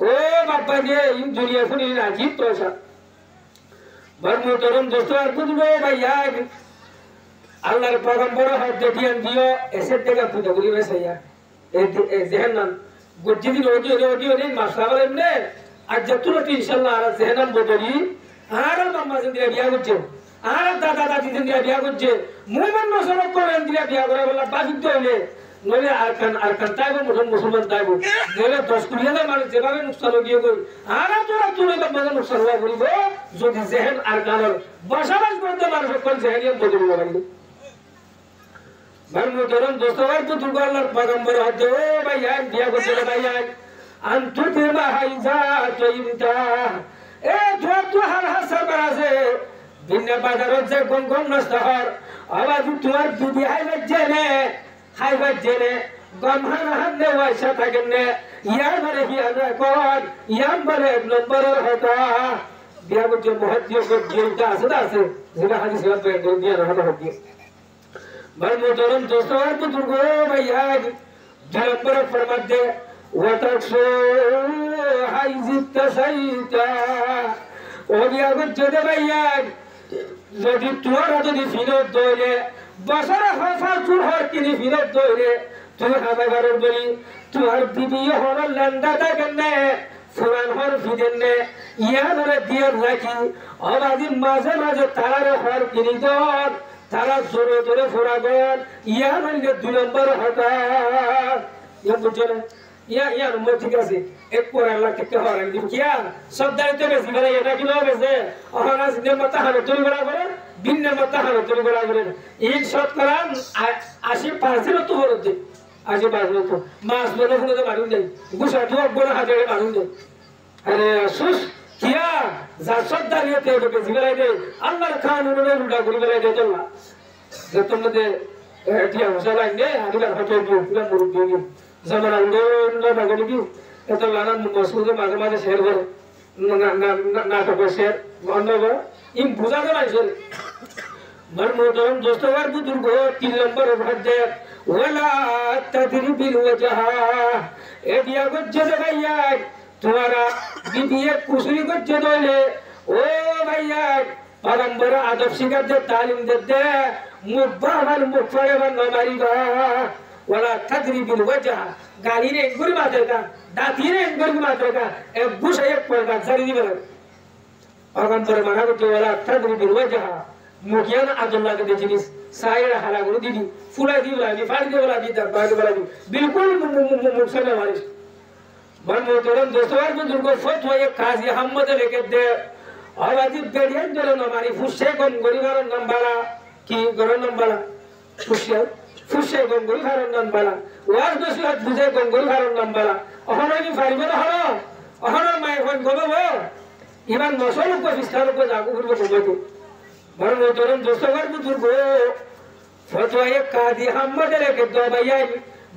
ও বাবা রে ইন দুনিয়া ফুনি আজিব তোসা বর্মতরম দোস্ত আর বুঝবো ভাইয়া আল্লাহর পয়গম্বর হাত দেখিয়ান দিও এসে দেখা পুজো করি ভাইয়া এই জেহান্নাম গজ্জিদিন ওডিও নেই মাসলাওয়াল এমনে আজ যতুরতি ইনশাআল্লাহ আর জেহান্নাম বদলি আর মাম্মা জিন্দিয়া বিয়া করছে আর দাদা দাদি জিন্দিয়া বিয়া করছে মুমিন মুসলমান করেন দিয়া বিয়া করে বলা বাজিত হইলে নইলে আর কান তাইবো মুসলমান তাইবো নইলে 10-20 মানুষ যেভাবে নুকসান গিয়ে গই আর তোরা তুলে বাজার নুকসান হওয়া করিব যদি জেহেন আর কানের বসবাস করতে মানুষ কোন জেহেনিয়াম বদল লাগবে বর্মতরম দোস্তবার পুতুল আল্লাহর পয়গম্বর হতে ও ভাইয়া বিয়া করতে ভাইয়া আনতুতে মাহাইজা তইমতা এ তো হার হাসার বারাসে দিনে বাজারত যে গম নষ্টহর আবার তোমার দিদি হাইবার জেনে গম হান্নে ওয়াইসা থাকেননে ইয়ার মানে হিয়ানা কর ইয়াম বলে নম্বরের হতা বিয়া করতে মহত্তীয় যেটা আছে যেটা হাদিস দিয়ে হতা হতি বর্মতরম দোস্তবার পুতুল গো ভাইয়া নম্বরের ফরমাত দে ওয়াতাকসু হাইজিত সাইতা ও বিয়া করতে ভাইয়া যদি তোর যদি ফিরত দইলে বছরে হফা চুর হর কিনি ফিরত দইলে তুই হাজার বলি তোর দিদি হর লেন্দা থাকেন ফুরান হর ফিরেন নে ইয়ানরে দিয়ে রাখি অবাদি মাঝে মাঝে তারারে হর কিনি দর তারা জোরে জোরে ফুরাগন ইয়ানরে 2 নম্বর হতা ইয়া বুঝলে ইয়া নম্বর ঠিক আছে এক পরে আল্লাহ কে হওয়ার দিব কিয়া সব দাঁড়িতে বেশি বেড়ে এটা কি লোক বেশে অহনা সিনের মাথা হানো তৈরি করা করে ভিন্নের মাথা হানো তৈরি করা করে এই শতকরা 80% তো হরতে 80% তো মাস বলে ফোনে তো মানুষ নেই গুছা তো বড় হাজারে মানুষ নেই আরে সুস কিয়া যা সব দাঁড়িতে বেশি বেড়ে দে আল্লাহর কানুনে উল্টা করে বেড়ে দে তোমরা যে তোমাদের এটি মশলা নে আদিবার হতে দিও পুরো মুরুদ দিও zaman ando bagani ki eto lana masude maze maze share kore na to share ando ba im buza de mai share mar modon dosto war budurgo 3 number bhajje wala tadribil wajha e biya gojje de bhaiya tumhara bibiye kusuri gojje dole o bhaiya parambara adab shikhar de talim de mubahal mufare ban namari ga wala tadribil wajha गाली ने गुरु मात्र का दाती ने गुरु मात्र का एक Bush एक पर का जरी दी बना और हम पर मना को वाला तदरिबिल वजह मुखियान अब्दुल्लाह के जिनिस सायर हाला गुरु दीदी फुला दी वाला दी फाड़ दे वाला दी तक बाद वाला दी बिल्कुल मुक्सन वाले मन मोहतरम दोस्तों आज बुजुर्ग को फतवा एक काजी अहमद लेके दे और आज बेडियन जो हमारी फुशे गम गरीबार नंबरा की गरन नंबरा फुशे गम गरीबार नंबरा ওয়াজ দোষী হাত বুঝে গঙ্গল ভারণ নাম্বালা অহননি ফারিবে না হলো অহনর মাই ফোন গবে ইমান নসল কো বিস্তার কো জাগু করবে বলতে বরং ওতরন দোস্তগর বুজুর্গ ফতোয়া এক কাদি আহমদ লেকে দবাইয়া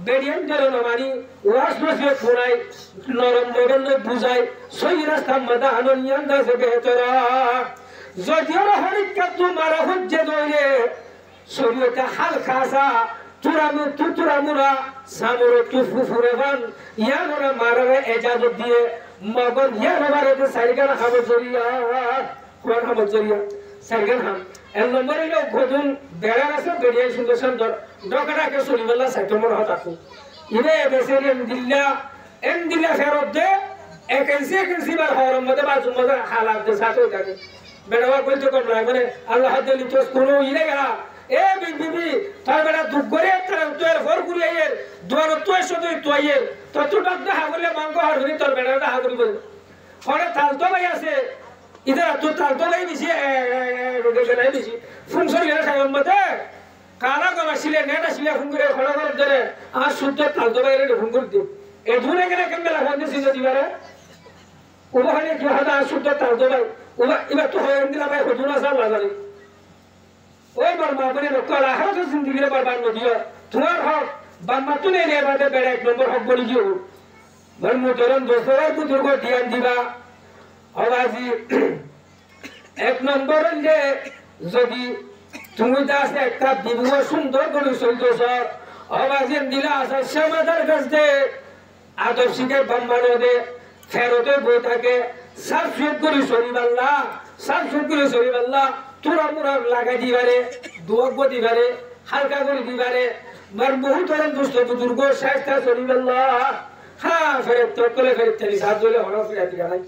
বেরিয়ান জরন মানি ওয়াজ দোষী পুরাই নরম মগন বুঝাই সহি রাস্তা মাদা আননিয়ান দাসে বেহতরা যদিও হরিকা তোমার হজ্জে দইলে শরীয়তে হাল খাসা তুরামু তুরামুরা সামুরে তুফুফুরেবান ইয়ানরা মারারে এজাজত দিয়ে মগর ইয়ানবারে তে সাইগান হামজরিয়া কোন হামজরিয়া সাইগান হাম এর নম্বরে লো গদুন বেড়া আছে বেড়িয়া সুন্দর সুন্দর ডকটা কে সলিবাল্লাহ সাইতমর হতাকু ইনে বেসেরি এন্দিলা ফেরত দে একেন্সি বার হরম মতে বাজু মজা হালাত দে সাথে থাকে বেড়াওয়া কইতে কম নাই মানে আল্লাহ দিলি তো কোনো ইনে গেলা এ বিবি তার বেটা দুঃখ করে তোর ফর কুড়ি আইয়ের দুয়ার তো এসে তো আইয়ের তো ডাক্তার হাগলে মাংস হারুনি তোর বেটাটা হাগুরি বলে ফলে তালতো ভাই আছে ইদার তো তালতো ভাই বেশি রোগে নাই বেশি ফুংসর গেলে খাই মতে কালা গলা ছিলে নেটা ছিলে ফুং করে খড়া করে ধরে আর শুদ্ধ তালতো ভাই রে ফুং করে দিও এ ধুনে গেলে কেমন লাগা দিছে দিবারে ওখানে কি হাদা শুদ্ধ তালতো ভাই ওবা এবার তো হয় দিলা ভাই হদুনা সাল লাগালি ওই বর্মা বলে কলা হাত জিন্দগি রে বরবাদ নদিও তোমার হক বাম্মা তুনে রে বাদে বেড়া এক নম্বর হক বলি দিও বর্ম তরন দোসরা বুজুর্গ ধ্যান দিবা আওয়াজি এক নম্বর যে যদি তুমি দাস একটা বিবাহ সুন্দর করে চলতেছ আওয়াজি দিলা আসা সমাদার কাছে আদর্শ শিখে বাম্মানো দে ফেরতে বই থাকে সব সুখ করে শরীবাল্লাহ সব সুখ করে শরীবাল্লাহ তুরা মুরা লাগাই দিবারে দুয়াক দিবারে হালকা করে দিবারে মার বহুত ধরনের দুষ্ট বুজুর্গ শাস্তা শরীবাল্লাহ হ্যাঁ ফেরত তো করে ফেরত চলি সাত জলে হলো ফিরাতি গালাই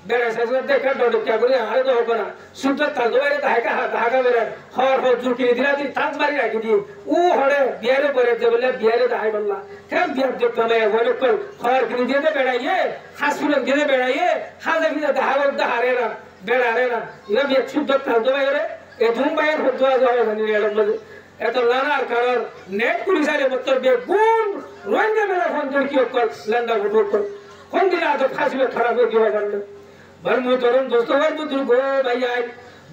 বেড়া শাসন দেখা ডড কে করে আরে তো হবে না শুদ্ধ তাল দবারে ধাকা বেরে হর হর জুকি দিলা দি তাজ মারি রাখি দি ও হড়ে বিয়ারে পরে যে বলে বিয়ারে দাই বললা কেন বিয়ার যে তুমি বলে কল হর কিনি দিয়ে বেড়াইয়ে হাসপুরে দিয়ে বেড়াইয়ে হালে বিদা ধাগর দাহারে না বেড়ারে না ইলা বিয়া শুদ্ধ তাল দবারে এ ধুমবাইয়ের হদুয়া যাওয়া জানি এর মধ্যে এত লানার কারণ নেট পুলিশারে মতলব বে গুণ রোহিঙ্গা মেলা ফোন করে কি কর লন্ডা ভোট কর কোন দিন আদব ফাসিলে খারাপ হয়ে দিবা বললে বর্ম তরুণ দোস্তবার বুজুর্গ ভাইয়া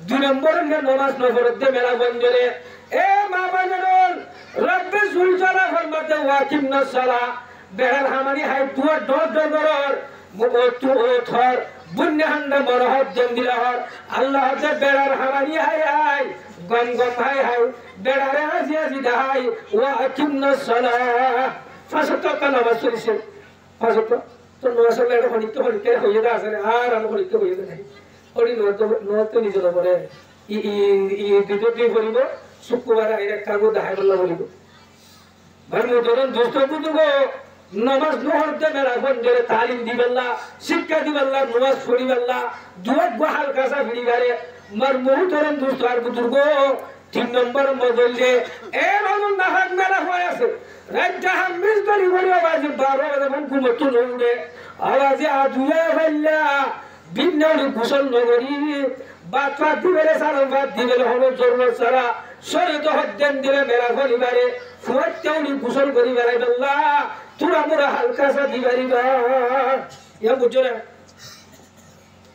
2 নম্বর নামাজ নফরত মেলা বন্ধরে এ মা বানরন রব্বে সুলতানা ফরমাতে ওয়াকিমনা সালা বেড়ার হামারি হাই দুয়া ডর ডর মুবতু ওথর বুন্নে হান্ডা মরহত জন্দিলাহর আল্লাহ তে বেড়ার হামারি হাই হাই গম গম হাই হাই বেড়ারে আজি আজি দাই ওয়াকিমনা সালা ফাসত নামাজ পড়িছে ফাসত তো নসলে এটা হলিত হলিতে হইয়ে দা আছে আর আমি হলিত হইয়ে দা নাই ওই নত নিজের পরে ই দুটো করিব শুক্রবার আইরে কাগো দাহাই বললা বলিব বর্ম তরুণ দোস্ত বুঝুগ নামাজ নহরতে মেলা বন্ধরে তালিম দিবেল্লা শিক্ষা দিবেল্লা নামাজ পড়িবেল্লা দুয়াত বহাল কাসা ভিড়িবারে মার বহু তরুণ দোস্ত আর বুজুর্গ 3 নম্বর মজল যে এ মানুষ নাহাক মেলা হয়ে আছে রাজ্য হামিজ করি বলিবা আওয়াজ 12 বাজে মান ঘুমতো নউড়ে আওয়াজে আজুয়া ভাইলা বিন্নাউলি গোসল নগরী বাচ্চা দিবেলে সারা বাদ দিবেলে হলো জরুর সারা শরীয়ত হদ্দেন দিলে মেলা পরিবারে ফুয়াতেউলি গোসল করি বেড়াই আল্লাহ তুরা মুরা হালকা সা দিবারিবা ইয়া বুঝছো না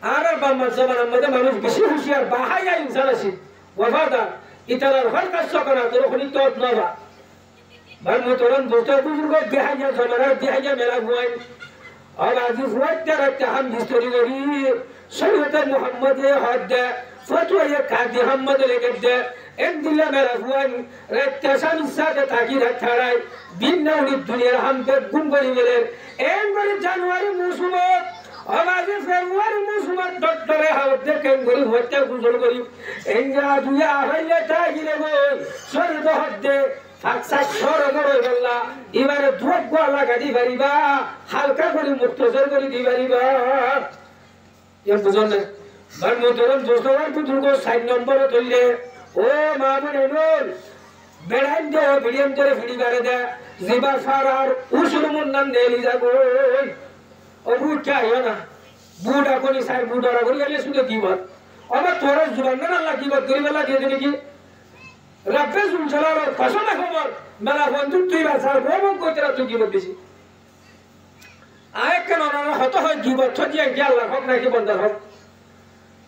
আর বাম্মা জামানার মধ্যে মানুষ বেশি হুঁশিয়ার বাহাইয়া ইনসান আছে ওয়াফাদার ইতালার হর কাজ সকনা তোর হলি তো নবা ভাই মোতরন দুটো বুজুর্গ বিহাইয়া জামানার বিহাইয়া মেলা হুয়াই আর আজি ফুয়াতে রাতে হাম হিস্টোরি করি শরীয়ত মুহাম্মদে হদ ফতোয়া কাদি মুহাম্মদ লেগে দে এন দিলা মেলা হুয়াই রাতে সামি সাদে তাকি রাখাড়াই বিন্নাউনি দুনিয়ার হামতে গুণ করি গেলেন এন করে জানুয়ারি মৌসুমত আওয়াজে ফেব্রুয়ারি মৌসুমত ডক্টরে হাওত দেখেন করি হতে গুজল করি এঙ্গা দুয়া হইলে তাগিলে গই শরীয়ত হদ্দে ফাকসা সরগর বললা এবারে ধোপ গলা গাদি পারিবা হালকা করে মুক্তসর করে দি পারিবা এর বুঝন না বার মোতরম দোস্তবার পুতুলগো 60 নম্বরে তুললে ও মা বনে নল বেড়াইন দে ভিডিয়াম করে ভিডি করে দে জিবা ফারার উসুর মুন নাম নেলি যাবো ও বুট চাইও না বুট আপনি সাই বুট আর করে গেলে শুনে দিবাত আমার তোর জুবান না আল্লাহ দিবাত গরিবেলা দিয়ে দেবে কি রব্বে জুলজালাল কসম খবর মেলা বন্ধু তুই বাসার বড় কইতরা তুই কি বলছিস আয় কেন না হতো হয় দিবাত ছজি কি আল্লাহ হক নাকি বন্দার হক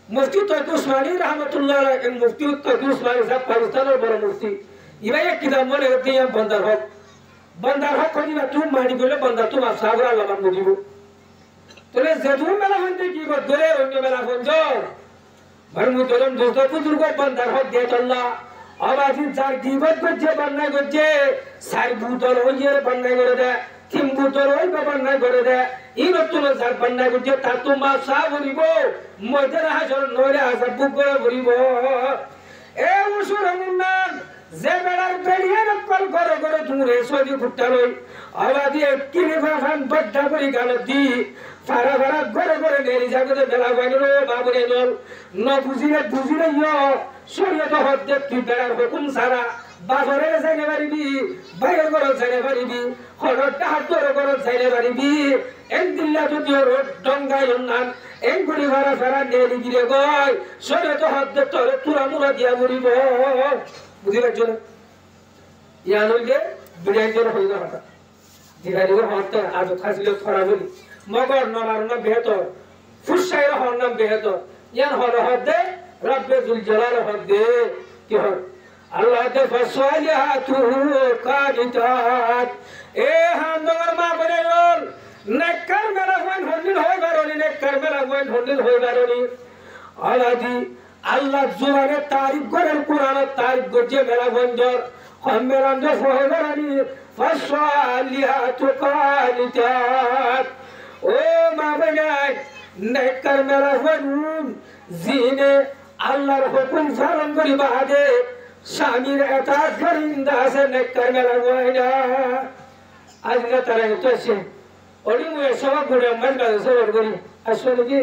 মুফতি তৈয়ব উসমানী রহমাতুল্লাহ আলাইহি মুফতি তৈয়ব উসমানী সাহেব পাকিস্তানের বড় মুফতি ইবাই কিতাব মনে করতে বন্দার হক করিবা তুমি মানি বলে বন্দা তোমার সাবরা আল্লাহ মান দিব তোলে যেদু মেলা হইতে কি করে অন্য মেলা বন্ধ ভারমু তরম দোস্ত পুতুলগ বন্দার হক দিয়ে আল্লাহ আবাজি যার দিবত করছে বন্যায় করছে সাই বুতর হইয়ে বন্যায় করে দে তিন বুতর হই বন্যায় করে দে এই নতুন যার বন্যায় করছে তা তোমা সা বলিব মধ্যে হাসর নইরে হাসর বুক করে বলিব এ উসুর মুন্নান যে বেড়ার বেড়িয়ে নকল করে করে দূরে সরি ফুটালই আবাদি কিনে ফান বড্ডা করি গাল দি ফারা ফারা করে করে নেরি জাগতে বেলা বাইলো বাবুরে নল ন বুঝিলে ইয় শরীয়ত হদ্দে তুই বেড়ার হুকুম সারা বাজারে যাইতে পারিবি বাইরে করে যাইতে পারিবি হরটা হাত করে যাইতে পারিবি এন দিল্লা যদি রোড ডঙ্গায় নান এন গুড়ি ভাড়া ফেরা নেলি গিরে গয় শরীয়ত হদ্দে তোরে তুরা মুরা দিয়া বলিব বুঝি পারছো না ইয়ান হইলে বিড়াই জ্বর হইল হঠাৎ দিঘাদিগর হতে আজ খাসিলে থরা বলি মগর নলার নাম বেহতর ফুসাইর হর নাম বেহতর ইয়ান হর হদে রব্বে জুল জালাল হদে কি হর আল্লাহ তে ফসালিহাতু কানিতাত এ হামদর মা বলে রল নেকর মেলা হইন হন্দিল হই বারনি নেকর মেলা হইন হন্দিল হই বারনি আলাদি আল্লাহ জুবানে তারিফ করেন কোরআনের তারিফ করছে মেলা বন্ধর হম্মেরান যে ফহবারানি ফসালিহাতু কানিতাত ও মা বানাই নেকর মেলা হইন জিনে আল্লাহর হুকুম পালন করি বাদে স্বামীর এতাত করিন্দা আছে নেকর মেলা হইন আজ না তারা তো আছে ওলি মুয়ে সব গুড়ে মান কাছে সব করি আসলে কি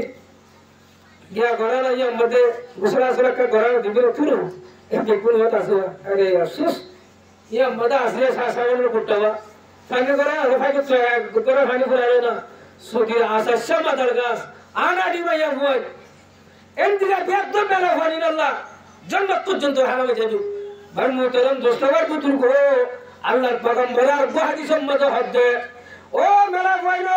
গিয়া গড়ানা ইয়া মধ্যে গুসরা সরকা গড়ানা দিবির তুরু একে কোন হতা আছে আরে আফসোস ইয়া মদা আসলে সাসাবল কুটবা ফানি গড়া রফাকে গড়া ফানি গড়া না সুদি আসা সমাদার গাছ আনা দিবা ইয়া হয় এন্দিরা বেদ মেলা ফানি আল্লাহ জান্নাত পর্যন্ত হারামে যাবে ভাই মুহতারাম দোস্তবার পুতুল গো আল্লাহর পয়গম্বরের হাদিস সম্মত হদ্দে ও মেলা হইল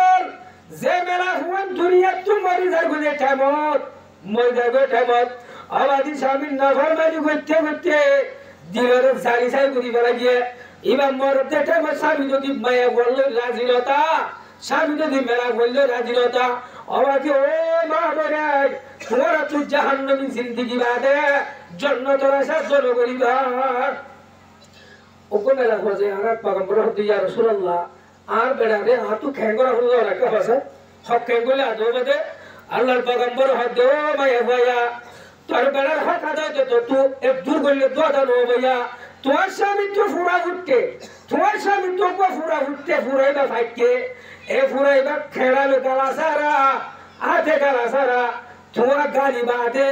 যে মেলা হুয়ান দুনিয়া তোমারি যার গুজে ঠামত মই যাবে ঠামত আবাদি স্বামীর নাফরমানি করতে করতে দিলের জালি সাই করি বেলা গিয়ে এবার মরতে ঠামত স্বামী যদি মায়া বললো রাজিলতা স্বামী যদি মেলা বললো রাজিলতা আবাদি ও মা বলে তোরা তুই জাহান্নামী জিন্দিগি বাদে জান্নাতের আশা জন করিবা ওকো মেলা হচ্ছে আমার পয়গম্বর হতে ইয়া রাসূলুল্লাহ আর বেড়ারে হাতু খেঙ্গরা হলো রাখা আছে সব খেঙ্গলে আদো বদে আল্লাহর পয়গম্বর হতে ও মায়া ভাইয়া তোর বেড়ার হক আদায় তো তুই এক দূর করলে দোয়া নো ভাইয়া তোর স্বামী তো ফুরা উঠতে তোর স্বামী তো ফুরা উঠতে ফুরাইবা ফাইতে এ ফুরাইবা খেড়ালো গালা সারা আধে গালা সারা তোমার গালি বাদে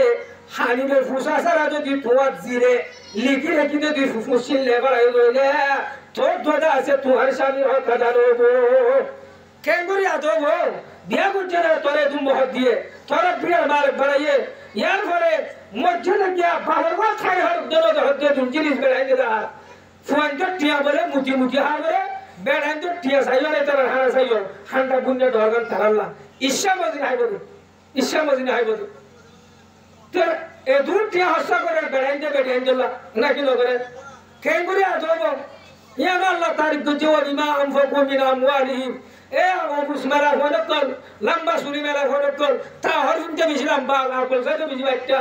হানিবে ফুসা সারা যদি তোমার জিরে লিখি রেখি যদি ফুসিল লেবার হইলে তোর দাদা আছে তোমার স্বামীর হক আদান হবো কেন করি আদব বিয়া করছে না তোরে তুমি মহৎ দিয়ে তোরা বিয়ার মার বাড়াইয়ে ইয়ার ফলে মসজিদে গিয়া বাবার বা খাই হর দরদ হতে তুমি জিনিস বেড়াই দিলা ফোন তো টিয়া বলে মুটি মুটি হা বলে বেড়াই তো টিয়া সাইও না তারা হারা সাইও ঠান্ডা বুন্ডে দরগান তারাল্লা ইচ্ছা মজিনা হাইব তোর এ দূর টিয়া হস্তা করে বেড়াই দে বেড়াই দিলা নাকি নগরে কেন করি আদব ইয়া আল্লাহ তারিক গুজে ওয়া বিমা আনফাকু মিন আমওয়ালিহিম এ অবুস মেলা হনকল লম্বা সুরি মেলা হনকল তা হরফুনতে বেশি লম্বা আকল সাইতে বেশি বাচ্চা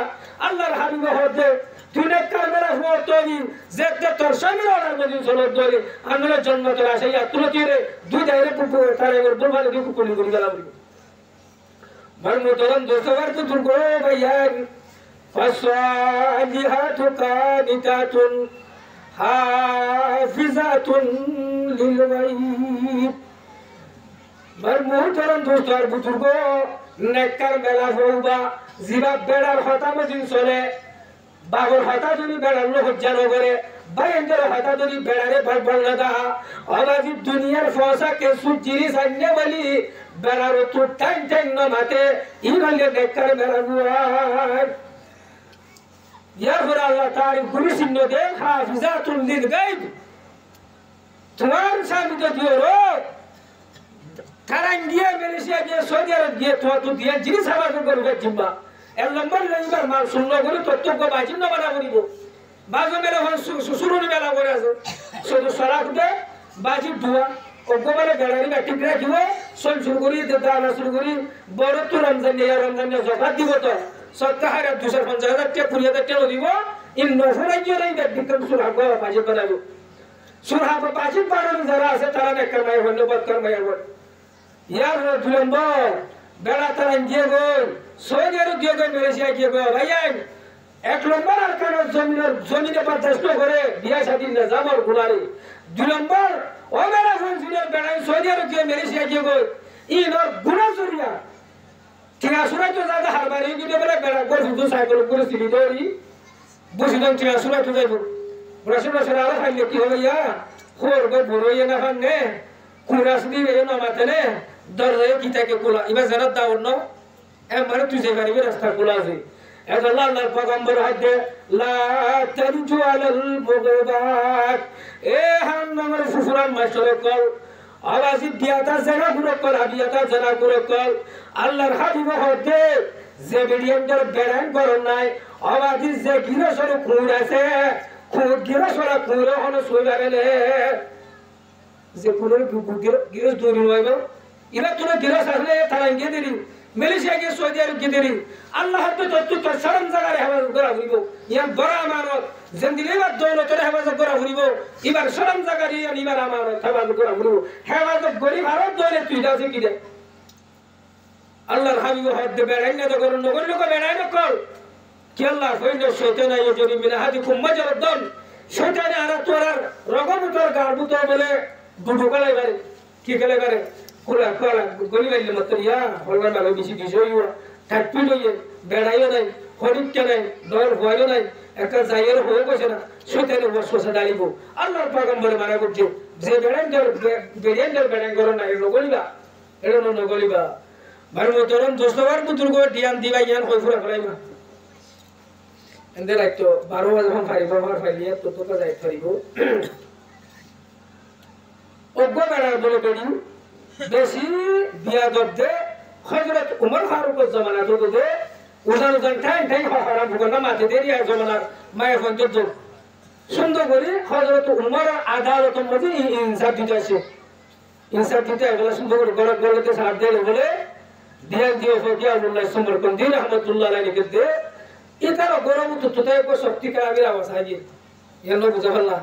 আল্লাহর হাবিব হতে তুই নেককার মেলা হতবি যেতে তোর স্বামীর অর্ডার মধ্যে চলত ধরে আন্দোলনের জন্ম তোর আসে ইয়া তুলতিরে দুই দাইরে পুপু তারে বলবালে দুই কুকুলি করে গেলাম মন মোতরম দোস্তবার তো তুই গো ভাইয়া ফাসালিহাতু কানিতাতুন হাফিজাতুন লিল গায়ব মরমুহতরম দোস্তর বুজুর্গ নেককার মেলা হউবা জিবা বেড়ার হতা মজিন চলে বাবর হতা যদি বেড়ার লোক হজ্জানো করে বাইন্দের হতা যদি বেড়ারে ভাগ না দা আবাজি দুনিয়ার ফসা কে সুজিরি সান্নে বলি বেড়ার তো টাইম টাইম না মাতে ইমালে নেককার মেলা নুয়ার ইয়ার পর আল্লাহ তাআলা গুরু সিন্ন দে হাফিজাতুল লিল গায়ব তোমার স্বামী তো দিও rho Tarangia Malaysia dia Saudi Arabia tu dia jadi sahabat berbuat jumpa. Lembar lembar mal sunna guru tu ko bajin na bana guru. Bazo mela hon susuru ni mela guru aso. So tu sarak de baji dua. Ko bale galari na tikra jiwa. Sol surguri de dana surguri. Boro tu Ramzan ya zakat dibo to. Sadqa hara 250,000 te puriya de telo dibo. In no fura jo nahi de dikam surha go baji banalo. Surha ba baji banalo zara ase tara ne karmai honne bat karmai hon. यार दुलंबो बेड़ा तरन गेगो सोजेरो गेगो Malaysia गेगो भैया एक number आरकानो जमीने पर दस्तो करे बिया शादी न जामर गुलारी दुलंबर ओ मेरा फोन सुनो बेड़ा सोजेरो गेगो मलेशिया गेगो इन और गुना सुरिया क्या सुना तो ज्यादा हर बार ये तो बड़ा बेड़ा को सुदो साइकिल को सिली दोरी बुझदन क्या सुना तो जाइबो रसुल सरारा खाली की हो भैया खोर को बुरो ये ना खाने कुरास दी वे ना मातने दर्रे kita ke kula iba zarat daun no mare tu je gari rasta kula se Allah Allah pagambar hadde la tarju alal mughbat han namar fufuran masore kol awazi diata zana guru kol abiyata zana guru kol Allah habib hadde je bidiam dar beran koron nai awazi je giro soro khura se giro soro khura hono soibare je kuno giro dori noiba इला तूने गिरा साले तारंगे देरी Malaysia के Saudi अरब के देरी अल्लाह तो तो शर्म जगा रे हवा गोरा हुरीबो या बड़ा मानो जिंदगी में दोनों तरह हवा गोरा हुरीबो इबार शर्म जगा रे आणि इबार मानो हवा गोरा हुरीबो हवा तो गोरी भारत दोले तू जासे की दे अल्लाह हाबिब हद बेड़ाइन न तो करो नगर लोग बेड़ाइन कल कि अल्लाह फैन शैतान यजरी मिन हादिकुम मजरदन शैतान आरा तोरार रगम तोर गाड़बु तो बोले दुडु कलाई बारे की कलाई बारे kula goli baile matariya holwan balo bisi bisoyu takpilo ye bedayo nai horit kenai dor hoyo nai ekka zayer hoye gose na shotane waswasa dalibo allah pagambar mara gujje je bedan der bedan goro nai rogoliba elo no nogoliba bar motoron dostobar buturgo dian diba yan hoy fura kalaima ende rakto 12 bajhe hon fari bar fari to ka jai faribo oggo bada bolo bedi बेसी बिया दे हजरत उमर फारूक जमाना तो दे उजान time हराम भुगना माथे देरी आ जमाना my phone तो सुंदर करी हजरत उमर আদালত মধ্যে ইনসাফ দিতে এগুলা সুন্দর করে গড় গড়তে সাথ দেলে বলে ধ্যান দিও ফকিয়া আল্লাহ সমর্পণ দিন রহমাতুল্লাহ আলাইহি কে ইতার গরম তো তোতে কো শক্তি কাবির আওয়াজ আইয়ে এনো বুঝাল্লাহ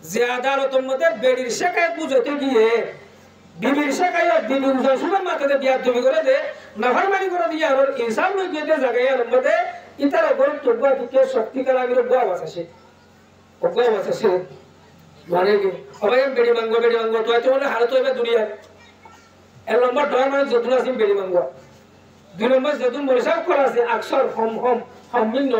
যে আদালতের মধ্যে বেড়ির শিকায়ত বুঝতে গিয়ে বিবির শিকায়ত বিবির জসুমান মাথাতে বিয়া তুমি করে দে নাফরমানি করে দিয়া আর ইনসাফ লই দিয়ে জায়গায় মধ্যে ইতার গরম তো দিতে শক্তি কাবির আওয়াজ আসে ওগো আসে মানে কি অবাই বেড়ি মাঙ্গো তো এত বলে হারতো এবে দুনিয়া এর নম্বর ডর মানে যতুন আসিম বেড়ি মাঙ্গো দুই নম্বর যতুন মরিসাব করা আছে আকসর হম মিন্ন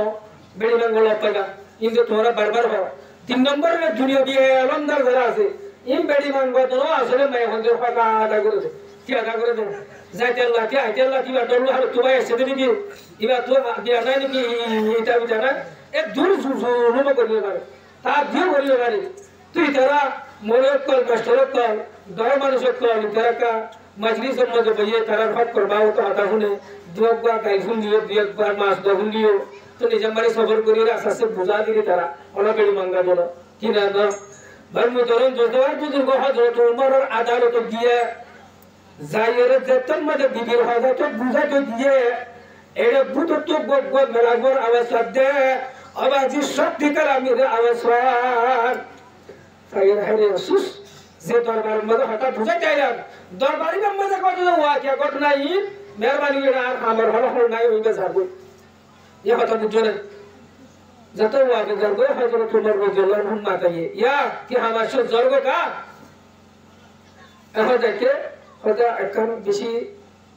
বেড়ি মাঙ্গো লপাইবা কিন্তু তোমরা বারবার হও তিন নম্বরে দুনিয়া দিয়ে আলমদার যারা আছে ইম বেড়ি মাংবা তো আসলে মাই হঞ্জর ফাঁকা আদা করে দে কি আদা করে দে যাইতে আল্লাহ কিবা ডরলো হালো তুবাই এসে দিবি কি ইবা তো দিয়া নাই নাকি এটা আমি জানা এ দূর জুলুম করিয়ে পারে তার দিয়ে করিয়ে পারে তুই তারা মোড়ের কল মাস্টারের কল দর মানুষের কল তারা কা মজলিসের মধ্যে বইয়ে তারা হক করবাও তো আদা শুনে দু একবার গাই শুনলিও দু একবার মাছ শুনলিও তো নিজের বাড়ি সফর করিয়ে আস্তে বুঝা দিলি তারা অনেক বেড়ি মাঙ্গা বলো কি না ধর্মতরণ যতবার বুজুর্গ হজরত উমরের আদালত দিয়ে যাইয়ের যেতন মধ্যে বিবির হজরত বুঝাতে দিয়ে এটা বুঝত গগ মেলাগর আওয়াজ দে আওয়াজ সত্যিকার আমির আওয়াজ তাই হরে সুস যে দরবার মধ্যে হঠাৎ বুঝাতে আইলাম দরবারি মধ্যে কত ওয়া কে ঘটনা ই মেহরবানি এটা আমার হল হল নাই ওইটা যাবো এ কথা বুঝছো না যত वादे जरगो हजरत उमर रज़ियल्लाहु अन्हु माताये या कि हमाशो जरगो का এখন দেখে হয়তো এখন বেশি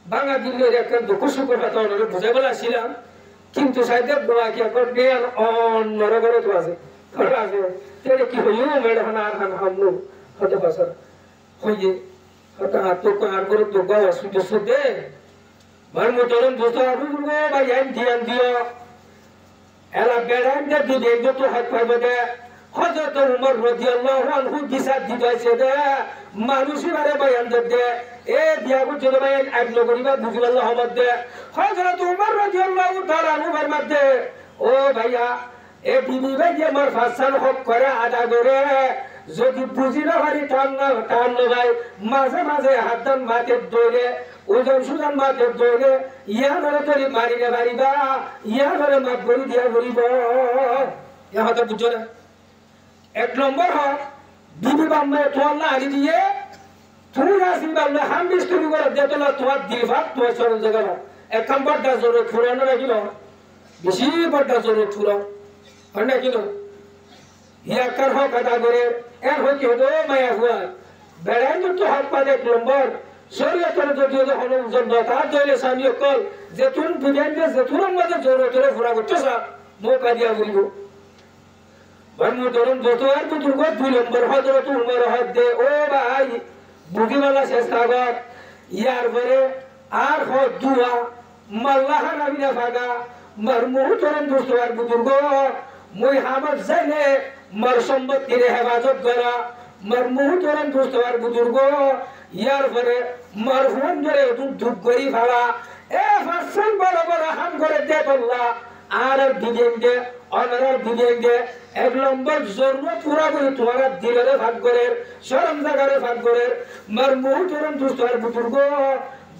বাংলা দিল্লির এখন দুঃখ সুখ হয়তো ওনারা বুঝে বলেছিলাম কিন্তু সাইডে গোয়া কি এখন বেয়ান অন্যরকম তো আছে তেরে কি হইও মেডান আর হান হামলো হতে পাসার হইয়ে হয়তো আতো কার করে তো গাওয়া সুদে সুদে মারমু তরম দোস্ত আবু গো ভাই আইন দিও এলা বেড়াইতে দিবে যত হাত পাইবে দে হযরত উমর রাদিয়াল্লাহু আনহু বিচার দিতেছে দে মানুষই বারে বয়ান দে এ বিয়া করছিল ভাই এক লগরিবা বুঝিবাল্লাহ হবদ দে হযরত উমর রাদিয়াল্লাহু তাআলা আনহু ফরমাতে ও ভাইয়া এ বিবি ভাই আমার ফাসাল হক করে আদা করে যদি বুঝি না পারি টান ভাই মাঝে মাঝে হাতদান মাতে দৌড়ে ওজন সুজন মাতে দৌড়ে ইয়া ধরে তরি মারিলে মারিবা ইয়া ধরে মাত গড়ি দিয়া ঘুরিব ইয়া হয়তো বুঝছো না এক নম্বর হয় বিবি বাম্মে তোয়াল্লা আগে দিয়ে তুমি আসি বাম্মে হাম বিস্তুরি করে দেতলা তোমার দিলভাগ তোমার সরল জায়গা এক কাম বড়টা জোরে ফুরানো রাখিল বেশি বড়টা জোরে ফুরাও হয় না কিনো ইয়া কার হক আদা করে এর হকি হতো মায়া হুয়া বেড়াই তো হক পাদে এক নম্বর শরীয়তের যদি হলো ওজন তার দইলে স্বামী কল যে তুন বিবেন যে তুন মধ্যে জোরে তোরে ফুরা করতেছ মৌকা দিয়া বলিব বন্ধু ধরুন যত আর তো দুর্গ 2 নম্বর হযরত উমর হদ দে ও ভাই বুঝিবালা চেষ্টা কর ইয়ার পরে আর হ দুয়া মাল্লাহ নবীনা ফাগা মার মুহতরম দোস্ত আর বুজুর্গ মই হামত জানে মার সম্পত্তির হেফাজত করা মার মুহতরম দোস্ত আর বুজুর্গ ইয়ার পরে মার ফোন ধরে দুধ করি ফেলা এ ফাসন বড় বড় হাম করে দে বললা আর দিবেন দে অনার দিবেন দে এক নম্বর জরুরত পুরা করে তোমার দিলের ভাগ করে শরম জাগারে ভাগ করে মার মুহতরম দোস্ত আর বুজুর্গ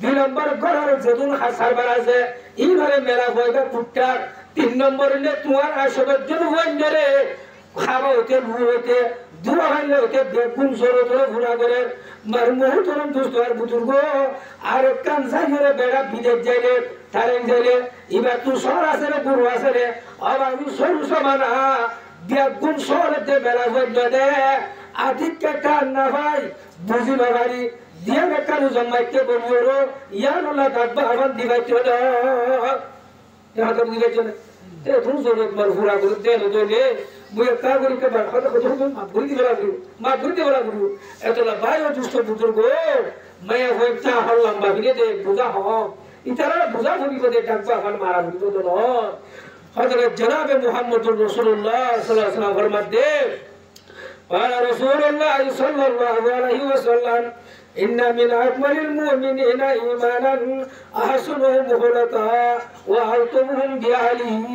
2 নম্বর ঘরের যেদিন হাসার বার আছে এইভাবে মেলা হইবে ফুটটার 3 নম্বর হইলে তোমার আসবের জন্য হইলে খাওয়া হইতে ভুল হইতে দুয়া হইলে হইতে বেগুন সরো ধরে ঘুরা করে মার মুহতরম দোস্ত আর বুজুর্গ আর কান সাইরে বেড়া বিদেশ যাইলে তারেন যাইলে এবার তুই শহর আছে রে গুরু আছে রে আবার আমি সরু সমানা বেগুন শহরেতে মেলা হইলে দে আদিকে কান না ভাই বুঝি না ভাই দিয়া কারু জমাইতে বলিও ইয়ানুল্লাহ দাব্বা আবার দিবাইতে না ইয়া তো দিবাইতে না তে তুই জরুরত মার ঘুরা করে দে দলে মুই কা করি কে বার কথা কথা মা ঘুরি দিলা গুরু এতলা ভাই ও দুষ্ট বুজুর্গ মায়া হইতা হল্লাম ভাবিলে দে বুঝা হ ইতারা বুঝা ধরিব দে ডাকবা আবার মারা দিব তো হযরত জনাবে মুহাম্মদুর রাসূলুল্লাহ সাল্লাল্লাহু আলাইহি ওয়াসাল্লাম ফরমাতে قال رسول الله صلى الله عليه وسلم إن من أكمل المؤمنين إيمانا أحسنهم خلقا وألطفهم بأهله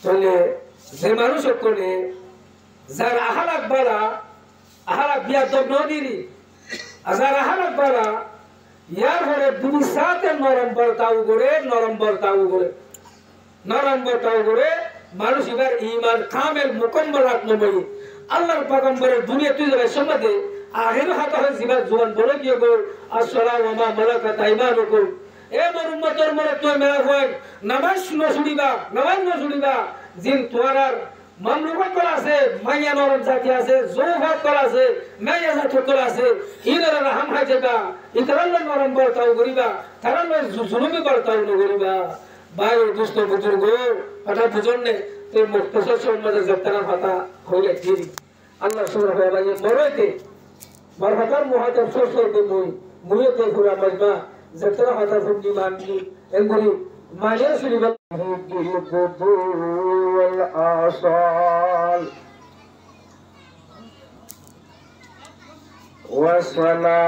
তাহলে যে মানুষ করে যার আহালাক বালা আহালাক বিয়াদব নদীরি যার আহালাক বালা ইয়ার ঘরে দুই সাথে নরম বর্তাও করে মানুষ এবার ঈমান কামেল মুকম্মল আত্মময়ী আল্লাহর পয়গম্বরের দুনিয়া তুই যাবে সম্বন্ধে আখির হাত হয় জীবন জীবন বলে গিয়ে গো আসসালামু ওয়া মা মালাকাত আইমানুকুম এ মোর উম্মতের মনে তুই মেলা হয় নামাজ নজুড়িবা জিন তোয়ার মামলুকত করা আছে মাইয়া নরম জাতি আছে জৌহাত করা আছে মাইয়া জাতি করা আছে ইনারা রাহাম হাই যাবা ইতারাল্লাহ নরম বর্তাও করিবা তারাল্লাহ জুলুমি বর্তাও করিবা ভাই দুষ্ট বুজুর্গ হঠাৎ বুঝুন নে ते मुक्तसर मध्ये जगताना फाता होईल गेली अल्लाह सुब्हानाहु व ताआला मरते मरहतर मुहात अफसोस होते मुये ते पूरा मजमा जगताना फाता फुंडी मानली एंगरी मालिया सुलिबल वल आसाल वसला